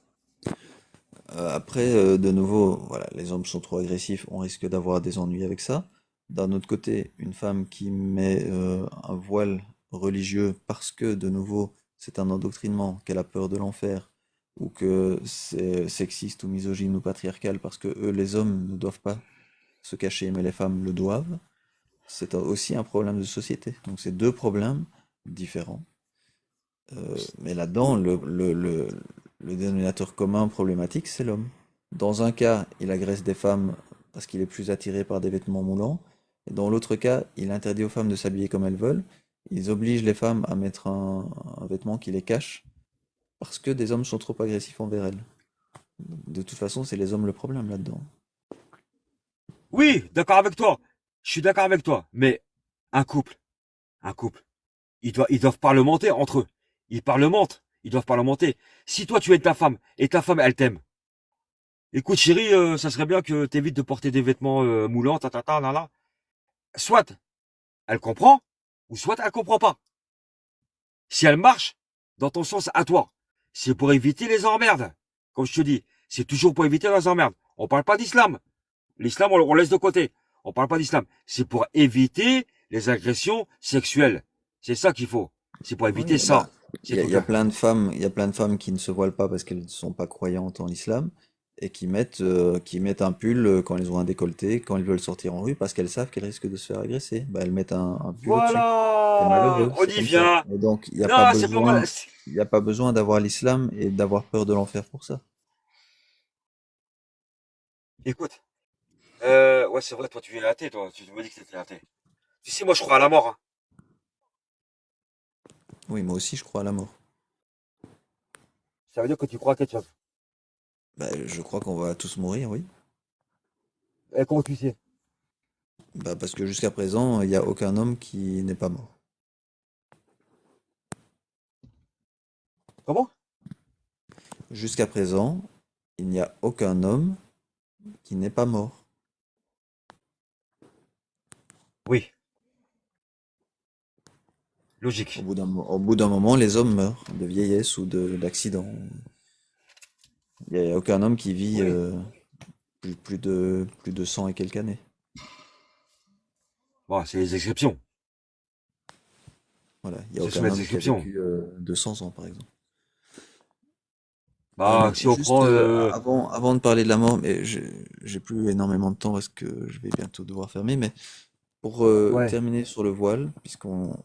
Après, de nouveau, voilà, les hommes sont trop agressifs, on risque d'avoir des ennuis avec ça. D'un autre côté, une femme qui met un voile religieux parce que, de nouveau, c'est un endoctrinement, qu'elle a peur de l'enfer, ou que c'est sexiste ou misogyne ou patriarcal parce que eux, les hommes, ne doivent pas se cacher, mais les femmes le doivent, c'est aussi un problème de société. Donc c'est deux problèmes différents. Mais là-dedans, le dénominateur commun problématique, c'est l'homme. Dans un cas, il agresse des femmes parce qu'il est plus attiré par des vêtements moulants. Et dans l'autre cas, il interdit aux femmes de s'habiller comme elles veulent. Ils obligent les femmes à mettre un vêtement qui les cache parce que des hommes sont trop agressifs envers elles. De toute façon, c'est les hommes le problème là-dedans. Oui, d'accord avec toi. Je suis d'accord avec toi. Mais un couple, un couple, ils doivent parlementer entre eux. Ils parlementent. Ils doivent parlementer. Si toi tu aimes ta femme et ta femme elle t'aime, écoute chérie, ça serait bien que t'évites de porter des vêtements moulants, là, là. Soit elle comprend, ou soit elle comprend pas. Si elle marche dans ton sens à toi, c'est pour éviter les emmerdes. Comme je te dis, c'est toujours pour éviter les emmerdes. On parle pas d'islam. L'islam, on laisse de côté. On parle pas d'islam. C'est pour éviter les agressions sexuelles. C'est ça qu'il faut. C'est pour éviter Oui, ça. bah, C'est tout il y a là. plein de femmes, il y a plein de femmes qui ne se voilent pas parce qu'elles ne sont pas croyantes en l'islam et qui mettent un pull quand elles ont un décolleté, quand elles veulent sortir en rue parce qu'elles savent qu'elles risquent de se faire agresser. Bah, elles mettent un pull au-dessus. C'est Voilà, malheureux, on c'est y comme ça. vient. Et donc, Non, c'est pas mal. il n'y a pas besoin d'avoir l'islam et d'avoir peur de l'enfer pour ça. Écoute, ouais, c'est vrai, toi, tu es athée, toi. Tu me dis que t'étais athée. Tu sais, moi, je crois à la mort, hein. Oui, moi aussi, je crois à la mort. Ça veut dire que tu crois à quelque chose. Bah, je crois qu'on va tous mourir, oui. Et comment tu sais? Bah, parce que jusqu'à présent, il n'y a aucun homme qui n'est pas mort. Comment? Jusqu'à présent, il n'y a aucun homme qui n'est pas mort. Oui, logique. Au bout d'un moment, les hommes meurent de vieillesse ou d'accident. Il n'y a aucun homme qui vit Oui. plus de 100 et quelques années. Bon, c'est les exceptions. Voilà, il n'y a Ce sont aucun les homme qui a exceptions. vécu 200 ans, par exemple. Bah, si on Juste prend, avant de parler de la mort, mais j'ai plus énormément de temps parce que je vais bientôt devoir fermer, mais pour ouais, terminer sur le voile, puisqu'on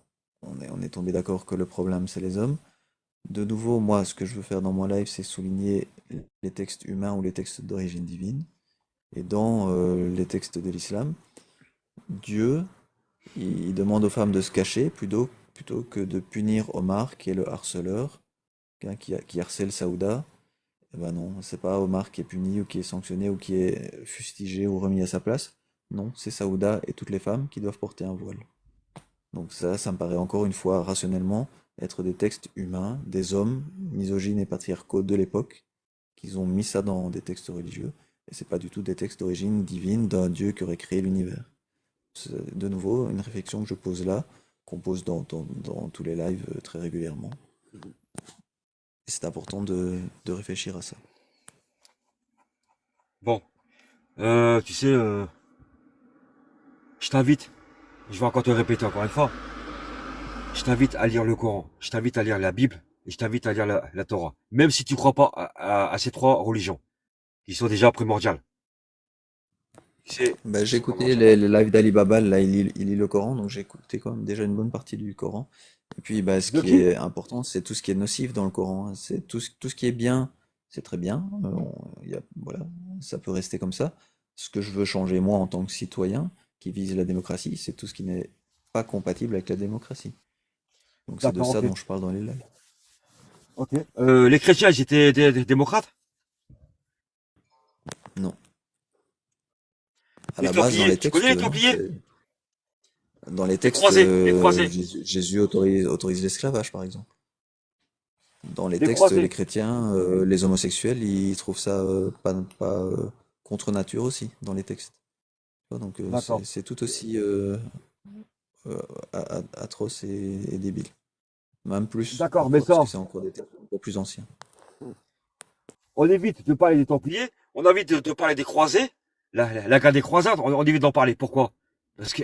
est tombé d'accord que le problème c'est les hommes, de nouveau, moi, ce que je veux faire dans mon live, c'est souligner les textes humains ou les textes d'origine divine. Et dans les textes de l'islam, Dieu, il demande aux femmes de se cacher plutôt que de punir Omar, qui est le harceleur, hein, qui harcèle Saouda. Eh ben non, c'est pas Omar qui est puni ou qui est sanctionné ou qui est fustigé ou remis à sa place. Non, c'est Saouda et toutes les femmes qui doivent porter un voile. Donc ça me paraît encore une fois rationnellement être des textes humains, des hommes misogynes et patriarcaux de l'époque, qu'ils ont mis ça dans des textes religieux. Et c'est pas du tout des textes d'origine divine d'un Dieu qui aurait créé l'univers. C'est de nouveau une réflexion que je pose là, qu'on pose dans tous les lives très régulièrement. Et c'est important de réfléchir à ça. bon, tu sais, je t'invite, je vais encore te répéter encore une fois, je t'invite à lire le Coran, je t'invite à lire la Bible, et je t'invite à lire la Torah. Même si tu crois pas à ces trois religions, qui sont déjà primordiales. Tu sais, Bah, j'ai c'est écouté primordial. les lives d'Ali Baba, là il lit le Coran, donc j'ai écouté quand même déjà une bonne partie du Coran. Et puis bah, ce De qui qui? est important, c'est tout ce qui est nocif dans le Coran, hein. C'est tout ce qui est bien, c'est très bien. Voilà, ça peut rester comme ça. Ce que je veux changer moi en tant que citoyen qui vise la démocratie, c'est tout ce qui n'est pas compatible avec la démocratie. Donc c'est de D'accord, ça ok. dont je parle dans les lives. Ok. Les chrétiens, ils étaient des démocrates? Non. À Les la base, dans Templiers, les tu connais textes, les non. Templiers? Dans les Les textes, croisés, les croisés, Jésus autorise l'esclavage, par exemple. Dans les les textes, les croisés. chrétiens, les homosexuels, ils trouvent ça pas contre nature aussi, dans les textes. Tu vois, donc D'accord. c'est tout aussi euh, atroce et débile. Même plus, D'accord, mais parfois, parce que ça, c'est encore des textes encore plus anciens. on évite de parler des Templiers, on évite de parler des croisés, la guerre des croisades, on évite d'en parler. Pourquoi? Parce que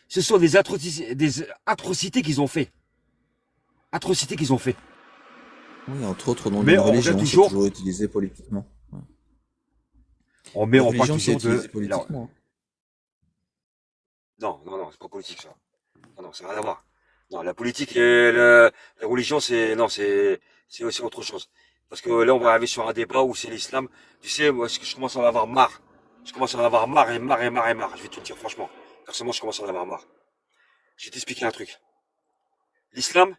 ce sont des atrocités qu'ils ont fait. Atrocités qu'ils ont fait. Oui, entre autres, au nom Mais d'une on revient religion, c'est toujours, toujours utilisé politiquement. Ouais. Une on parle religion, c'est toujours utilisé de, politiquement. non, non, non, c'est pas politique ça. Non, non, ça n'a rien à voir. Non, la politique et la religion, non, c'est aussi autre chose. Parce que là, on va arriver sur un débat où c'est l'islam. Tu sais, moi, je commence à en avoir marre. Je commence à en avoir marre et marre et marre et marre. Je vais te le dire franchement. Personnellement, je commence à en avoir marre. Je vais t'expliquer un truc. L'islam,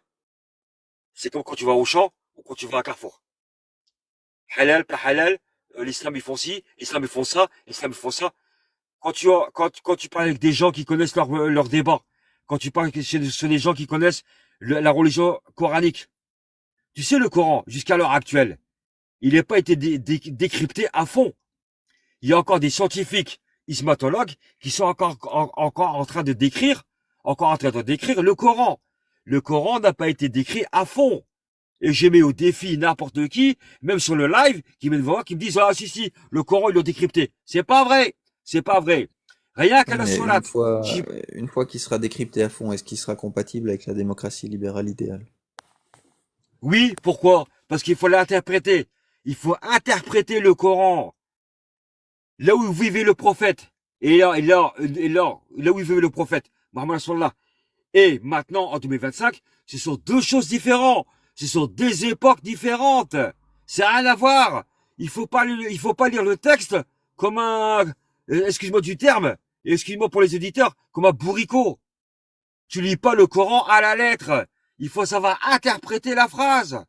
c'est comme quand tu vas au champ ou quand tu vas à Carrefour. Halal, pas halal, l'islam ils font ci, l'islam ils font ça, l'islam ils font ça. quand tu parles avec des gens qui connaissent leur débat, quand tu parles sur des gens qui connaissent la religion coranique, tu sais, le Coran, jusqu'à l'heure actuelle, il n'a pas été décrypté à fond. Il y a encore des scientifiques ismatologues qui sont encore en train de décrire, encore en train de décrire le Coran. Le Coran n'a pas été décrit à fond. Et j'ai mis au défi n'importe qui, même sur le live, qui me voit, qui me disent, ah, si, le Coran, ils l'ont décrypté. C'est pas vrai. C'est pas vrai. Rien qu'à la Mais sourate. une fois qu'il sera décrypté à fond, est-ce qu'il sera compatible avec la démocratie libérale idéale? Oui, pourquoi? Parce qu'il faut l'interpréter. Il faut interpréter le Coran. Là où vivait le prophète. Là où vivait le prophète. Mohammed sallallahu. Et maintenant, en 2025, ce sont deux choses différentes. Ce sont des époques différentes. C'est rien à voir. Il faut pas lire le texte comme un, excuse-moi du terme, excuse-moi pour les éditeurs, comme un bourricot. Tu lis pas le Coran à la lettre. Il faut savoir interpréter la phrase.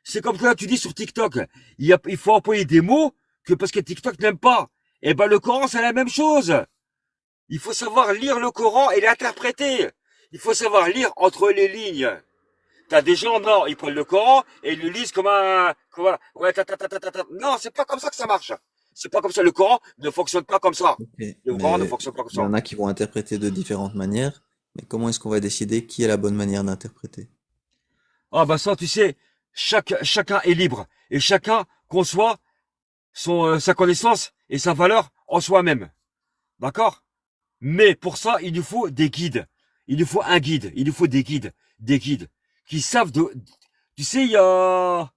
C'est comme que là, tu dis sur TikTok, il faut employer des mots que parce que TikTok n'aime pas. Eh ben, le Coran, c'est la même chose. Il faut savoir lire le Coran et l'interpréter. Il faut savoir lire entre les lignes. T'as des gens, non, ils prennent le Coran et ils le lisent ouais, Non, c'est pas comme ça que ça marche. C'est pas comme ça. Le Coran ne fonctionne pas comme ça. Ok, Le Coran ne mais fonctionne pas comme il y ça. en a qui vont interpréter de différentes manières. Mais comment est-ce qu'on va décider qui est la bonne manière d'interpréter? Ah, bah ça, tu sais, chacun est libre et chacun conçoit sa connaissance et sa valeur en soi-même. D'accord? Mais pour ça, il nous faut des guides. Il nous faut un guide. Il nous faut des guides qui savent tu sais, il y a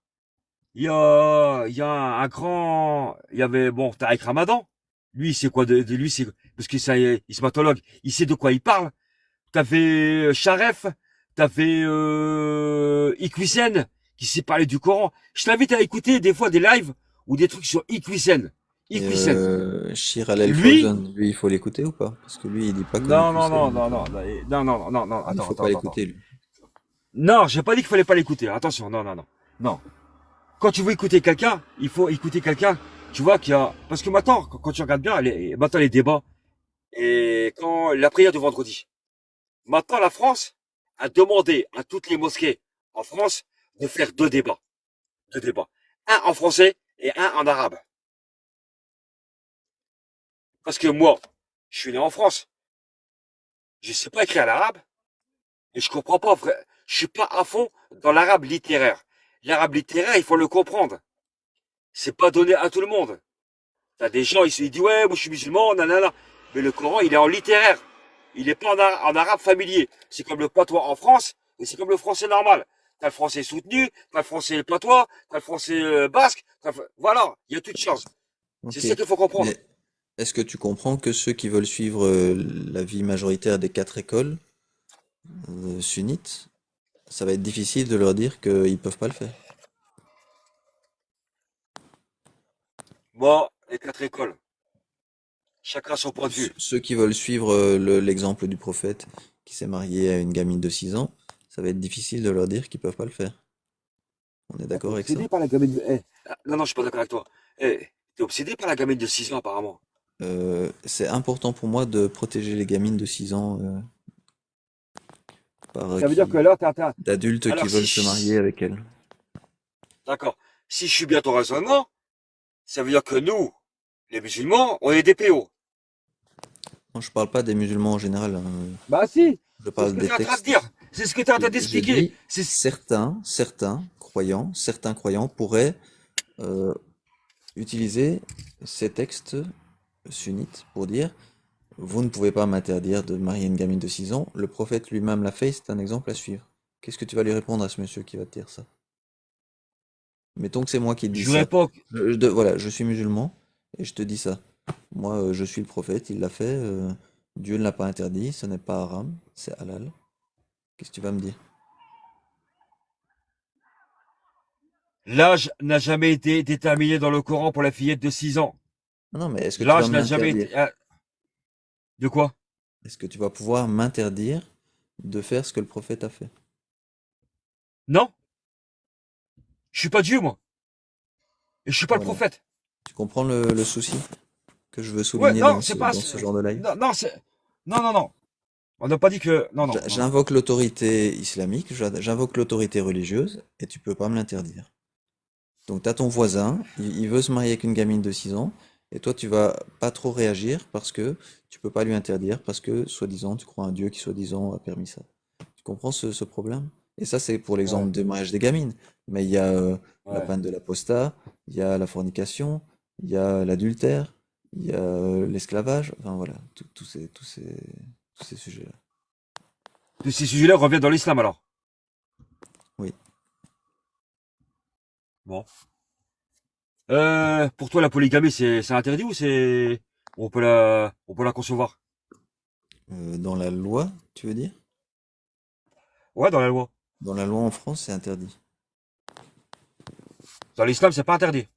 un grand, il y avait, bon, Tariq Ramadan. Lui, c'est quoi lui, c'est, parce que c'est ismatologue. Il sait de quoi il parle. T'avais Sharef. T'avais, Iqwisen, qui sait parler du Coran. Je t'invite à écouter des fois des lives ou des trucs sur Iqwisen. Et Iqwisen. Shir Al Lui, Fawzan, lui, il faut l'écouter ou pas? Parce que lui, il dit pas comme non, non, non, Iqwisen. non, non, non, non, non, non, Il attends, faut attends, pas attends. l'écouter, lui. Non, j'ai pas dit qu'il fallait pas l'écouter. Attention, non, non, non. Non. Quand tu veux écouter quelqu'un, il faut écouter quelqu'un, tu vois, parce que maintenant, quand tu regardes bien, maintenant les débats, et quand la prière du vendredi. Maintenant, la France a demandé à toutes les mosquées en France de faire deux débats. Deux débats. Un en français et un en arabe. Parce que moi, je suis né en France. Je sais pas écrire l'arabe. Et je comprends pas, frère. Je suis pas à fond dans l'arabe littéraire. L'arabe littéraire, il faut le comprendre. C'est pas donné à tout le monde. T'as des gens, ils disent, ouais, moi je suis musulman, nanana. Mais le Coran, il est en littéraire. Il est pas en arabe familier. C'est comme le patois en France, et c'est comme le français normal. T'as le français soutenu, t'as le français patois, t'as le français basque. Voilà, il y a toutes choses. C'est Ok. ça qu'il faut comprendre. Mais est-ce que tu comprends que ceux qui veulent suivre la vie majoritaire des quatre écoles sunnites, ça va être difficile de leur dire qu'ils peuvent pas le faire? Moi, les quatre écoles, chacun son point de vue. Ceux qui veulent suivre l'exemple du prophète qui s'est marié à une gamine de 6 ans, ça va être difficile de leur dire qu'ils peuvent pas le faire. On est Ah, t'es d'accord avec ça? obsédé par la gamine de... non, non, je suis pas d'accord avec toi. T'es obsédé par la gamine de 6 ans, apparemment. C'est important pour moi de protéger les gamines de 6 ans Ça veut dire que là, d'adultes qui alors veulent se marier avec elles. d'accord. Si je suis bien ton raisonnement, ça veut dire que nous, les musulmans, on est des PO. Moi, je parle pas des musulmans en général, hein. Bah si, Je c'est ce parle que tu des es en train de dire. textes. C'est ce que tu es en train Je d'expliquer. dis certains croyants pourraient euh, utiliser ces textes sunnites pour dire vous ne pouvez pas m'interdire de marier une gamine de 6 ans. Le prophète lui-même l'a fait, c'est un exemple à suivre. Qu'est-ce que tu vas lui répondre à ce monsieur qui va te dire ça? Mettons que c'est moi qui te dis Je ça. réponds, Voilà, je suis musulman et je te dis ça. Moi, je suis le prophète, il l'a fait. Dieu ne l'a pas interdit, ce n'est pas haram, c'est halal. Qu'est-ce que tu vas me dire? l'âge n'a jamais été déterminé dans le Coran pour la fillette de 6 ans. Non, non, mais est-ce que tu vas L'âge n'a jamais m'interdire? été... de quoi? Est-ce que tu vas pouvoir m'interdire de faire ce que le prophète a fait? Non, je suis pas Dieu, moi. Et je suis pas le Voilà. prophète. Tu comprends le souci? que je veux Ouais, souligner non, c'est pas, dans ce genre de live. non, non, non, non, non. On n'a pas dit que, non, non, non, non. J'invoque l'autorité islamique, j'invoque l'autorité religieuse, et tu peux pas me l'interdire. Donc t'as ton voisin, il veut se marier avec une gamine de 6 ans, et toi tu vas pas trop réagir parce que tu peux pas lui interdire, parce que soi-disant tu crois à un Dieu qui soi-disant a permis ça. Tu comprends ce problème? Et ça c'est pour l'exemple Ouais, des mariages des gamines. Mais il y a la ouais. panne de l'apostat, il y a la fornication, il y a l'adultère, il y a l'esclavage, enfin voilà, tous ces sujets-là. Tous ces sujets-là reviennent dans l'islam alors. Oui. Bon. Pour toi, la polygamie, c'est interdit ou c'est, on peut la concevoir? Dans la loi, tu veux dire? Ouais, dans la loi. Dans la loi en France, c'est interdit. Dans l'islam, c'est pas interdit.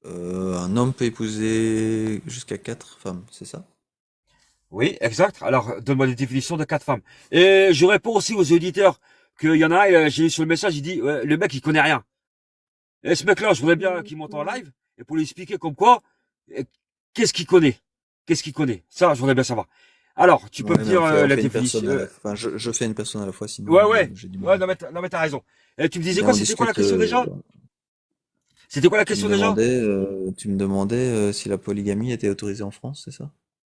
Un homme peut épouser jusqu'à 4 femmes, c'est ça? Oui, exact. Alors, donne-moi des définitions de quatre femmes. Et je réponds aussi aux auditeurs qu'il y en a un, j'ai eu sur le message, il dit, ouais, le mec, il connaît rien. Et ce mec-là, je voudrais bien qu'il monte en live et pour lui expliquer comme quoi, euh, qu'est-ce qu'il connaît? Qu'est-ce qu'il connaît? Ça, je voudrais bien savoir. Alors, tu peux me Ouais, mais dire on la fait une personne définition. à la enfin, je fais une personne à la fois, Ouais, sinon ouais. j'ai du mal. Ouais, non, mais t'as raison. Et tu me disais Mais quoi? on C'était quoi la discute. question déjà? C'était quoi la question déjà? Tu me demandais si la polygamie était autorisée en France, c'est ça?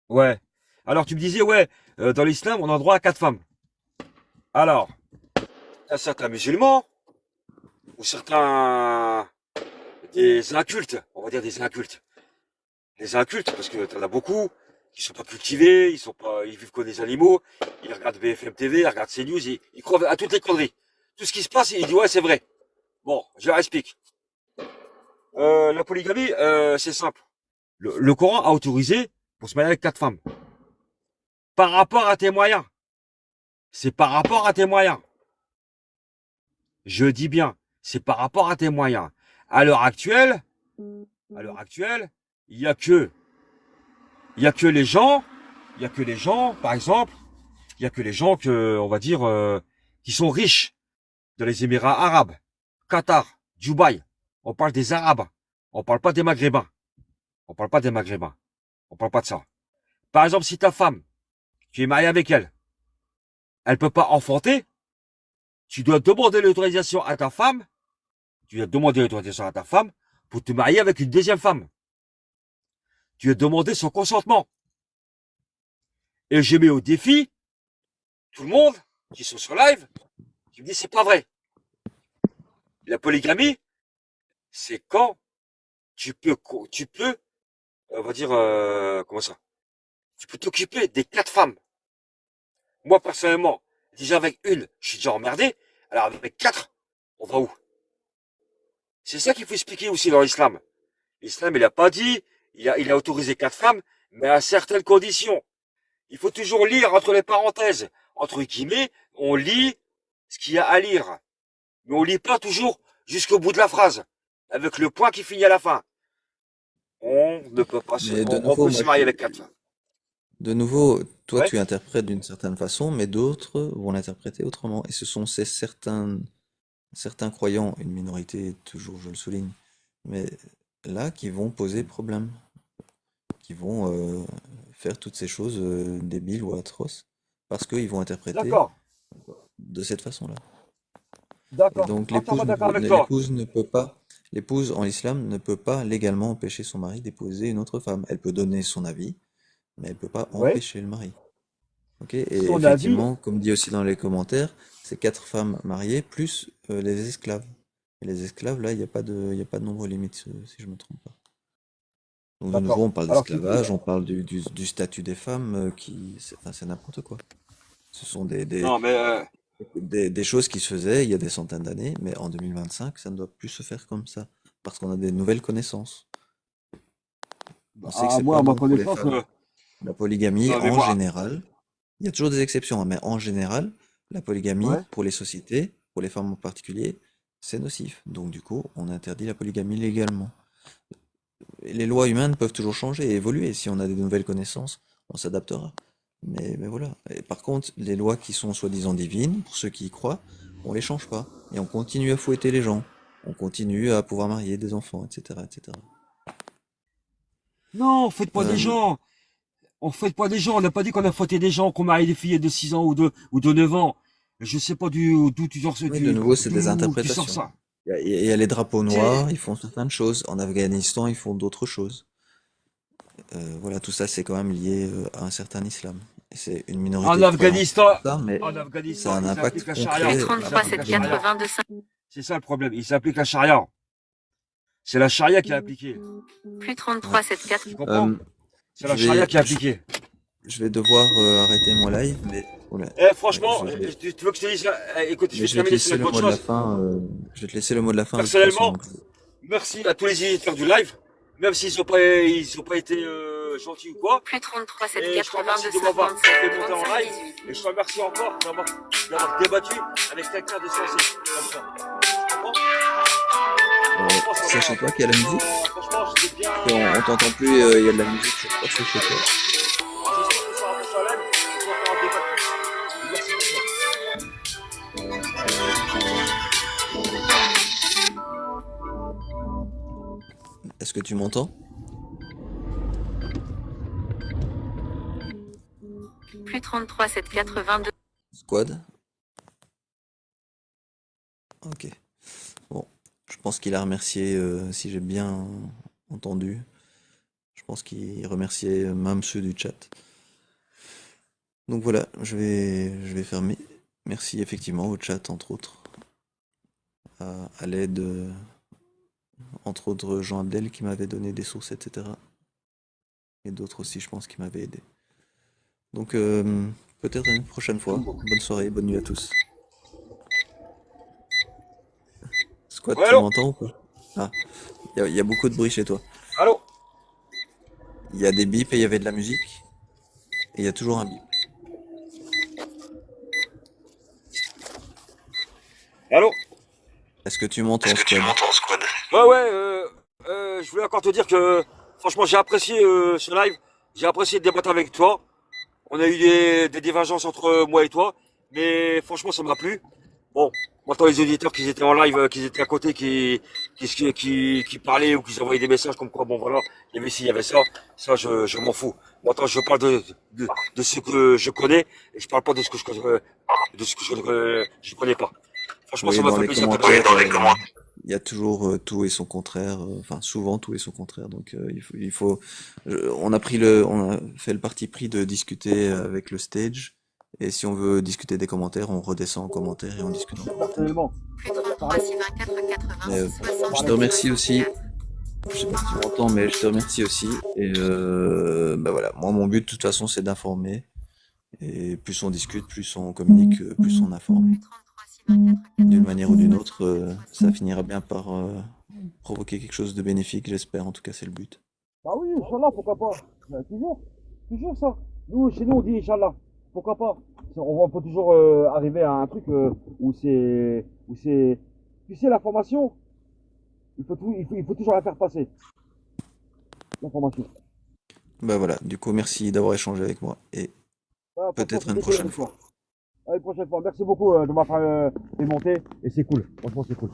Ouais. Alors, tu me disais, ouais, dans l'islam, on a droit à quatre femmes. Alors, t'as certains musulmans ou certains des incultes, on va dire des incultes. Les incultes, parce que t'en as beaucoup qui sont pas cultivés, ils vivent comme des animaux, ils regardent BFM TV, ils regardent CNews, ils croient à toutes les conneries. Tout ce qui se passe, ils disent ouais, c'est vrai. Bon, je leur explique. La polygamie, c'est simple. Le Coran a autorisé pour se marier avec quatre femmes. Par rapport à tes moyens. C'est par rapport à tes moyens. Je dis bien, c'est par rapport à tes moyens. À l'heure actuelle, à l'heure actuelle, il y a que, il y a que les gens, il y a que les gens, par exemple, il y a que les gens que, on va dire, qui sont riches dans les Émirats arabes, Qatar, Dubaï. On parle des Arabes. On parle pas des Maghrébins. On parle pas des Maghrébins. On parle pas de ça. Par exemple, si ta femme, tu es marié avec elle, elle peut pas enfanter, tu dois demander l'autorisation à ta femme, tu dois demander l'autorisation à ta femme pour te marier avec une deuxième femme. Tu dois demander son consentement. Et je mets au défi tout le monde qui sont sur live, qui me dit c'est pas vrai. La polygamie, c'est quand tu peux, on va dire, comment ça, tu peux t'occuper des quatre femmes. Moi, personnellement, déjà avec une, je suis déjà emmerdé. Alors avec quatre, on va où? C'est ça qu'il faut expliquer aussi dans l'islam. L'islam, il a pas dit, il a autorisé quatre femmes, mais à certaines conditions. Il faut toujours lire entre les parenthèses. Entre guillemets, on lit ce qu'il y a à lire. Mais on lit pas toujours jusqu'au bout de la phrase. Avec le point qui finit à la fin. On ne peut pas se, Mais on peut se marier avec quatre femmes. de nouveau, toi Ouais? tu interprètes d'une certaine façon, mais d'autres vont l'interpréter autrement. Et ce sont certains croyants, une minorité toujours, je le souligne, mais là qui vont poser problème, qui vont faire toutes ces choses débiles ou atroces, parce qu'ils vont interpréter D'accord. de cette façon-là. Et D'accord. donc Entièrement d'accord avec toi. l'épouse ne peut pas, l'épouse en islam ne peut pas légalement empêcher son mari d'épouser une autre femme. Elle peut donner son avis, mais elle peut pas Ouais. empêcher le mari. Ok? Et Son avis. effectivement, comme dit aussi dans les commentaires, c'est 4 femmes mariées plus les esclaves. Et les esclaves, là, il y a pas de nombre limite, si je me trompe pas. Donc de nouveau, D'accord. on parle Alors, d'esclavage, on parle du statut des femmes, enfin, c'est n'importe quoi. Ce sont non, mais, des choses qui se faisaient il y a des centaines d'années, mais en 2025, ça ne doit plus se faire comme ça, parce qu'on a des nouvelles connaissances. On sait que à c'est moi, pas à ma bon pour les connaissance, femmes. La polygamie, non, mais en moi, général, il y a toujours des exceptions, hein, mais en général, la polygamie, ouais. pour les sociétés, pour les femmes en particulier, c'est nocif. Donc du coup, on interdit la polygamie légalement. Et les lois humaines peuvent toujours changer et évoluer. Si on a des nouvelles connaissances, on s'adaptera. Mais voilà. Et par contre, les lois qui sont soi-disant divines, pour ceux qui y croient, on les change pas. Et on continue à fouetter les gens. On continue à pouvoir marier des enfants, etc., etc. Non, faites pas des Euh, gens. On fait pas des gens. On n'a pas dit qu'on a fauté des gens, qu'on marie des filles de 6 ans ou de 9 ans. Je sais pas d'où tu sors, oui, de nouveau, c'est des d'où tu sors interprétations. ça. Il y a les drapeaux C'est, noirs, ils font certaines choses. En Afghanistan, ils font d'autres choses. Voilà, tout ça, c'est quand même lié à un certain islam. Et c'est une en minorité de croyants, Afghanistan, ça, mais en ça a Afghanistan, un ils impact appliquent la charia. concret Ils 33 appliquent 7 la charia. 82 5. C'est ça le problème. Ils appliquent la charia. C'est la charia qui est appliquée. Plus Ouais. 33 7 4. Tu comprends? Euh, C'est la je charia vais, qui est appliquée. je vais devoir arrêter mon live, mais oula, ouais, Franchement, tu veux que je te dise, écoute, je mais vais je vais te terminer sur laisser une le bonne mot de la chose. fin. Je vais te laisser le mot de la fin de toute façon. Personnellement, merci à tous les éditeurs du live, même s'ils ont pas été gentils ou quoi. Plus 33 7 Et je te 82 remercie de m'avoir 57 fait monter en 35 live. 18. Et je te remercie encore d'avoir débattu avec quelqu'un de sensé, comme ça. Tu comprends? Franchement, C'est chez toi qu'il y a la musique? franchement, j'étais bien. On t'entend plus, il y a de la musique, je crois que c'est chez toi. J'espère que ça va passer à l'aide et qu'on va faire un débat. Merci beaucoup. Est-ce que tu m'entends? Plus 33 7 82. Squad? Ok. Bon, je pense qu'il a remercié, si j'ai bien entendu, je pense qu'il remerciait même ceux du chat. Donc voilà, je vais fermer. Merci effectivement au chat, entre autres, à l'aide, entre autres Jean Abdel qui m'avait donné des sources, etc. Et d'autres aussi, je pense, qui m'avaient aidé. Donc peut-être une prochaine fois. Bonne soirée, bonne nuit à tous. Squad, Ouais, tu allô? m'entends ou pas? Ah, il y a beaucoup de bruit chez toi. Allô? Il y a des bips et il y avait de la musique. Et il y a toujours un bip. Allô? Est-ce que tu m'entends, Squad? Ouais, je voulais encore te dire que, franchement, j'ai apprécié ce live. J'ai apprécié de débattre avec toi. On a eu des divergences entre moi et toi. Mais franchement, ça m'a plu. Bon, maintenant les auditeurs qui étaient en live, qui étaient à côté, qui parlaient ou qui envoyaient des messages comme quoi, bon voilà, il y avait ci, il y avait ça, je m'en fous. Maintenant, je parle de ce que je connais et je parle pas de ce que je connais pas. Franchement, Oui, ça m'a dans fait les plaisir de te commentaires, parler. il y a toujours tout et son contraire. Enfin, souvent tout et son contraire. Donc, on a fait le parti pris de discuter avec le stage. Et si on veut discuter des commentaires, on redescend en commentaire et on discute en commentaire. Personnellement, Plus 33 6 24 Mais 86 je 60 te remercie 18 aussi. 64. Je sais pas si tu m'entends, mais je te remercie aussi. Et bah voilà, moi mon but de toute façon c'est d'informer. Et plus on discute, plus on communique, plus on informe. Plus 33 6 24 D'une manière ou d'une 86 autre, 60 ça 18. finira bien par provoquer quelque chose de bénéfique, j'espère. En tout cas, c'est le but. bah oui, Inch'Allah, pourquoi pas? Toujours ça. Nous, chez nous, on dit Inch'Allah. Pourquoi pas? On peut toujours arriver à un truc où c'est, tu sais, la formation, il faut toujours la faire passer, l'information. Bah voilà, du coup, merci d'avoir échangé avec moi et Voilà, franchement, peut-être une c'était cool prochaine avec fois. toi. Allez, prochaine fois. Merci beaucoup de m'avoir fait monter et c'est cool. Franchement, c'est cool.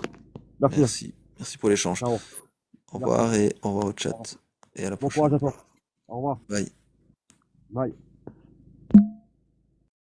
Merci. Merci. Merci pour l'échange. Ciao. Au Merci. revoir et au revoir au Au revoir. chat. Et à la Bon courage prochaine. à toi. Au revoir. Bye. Bye.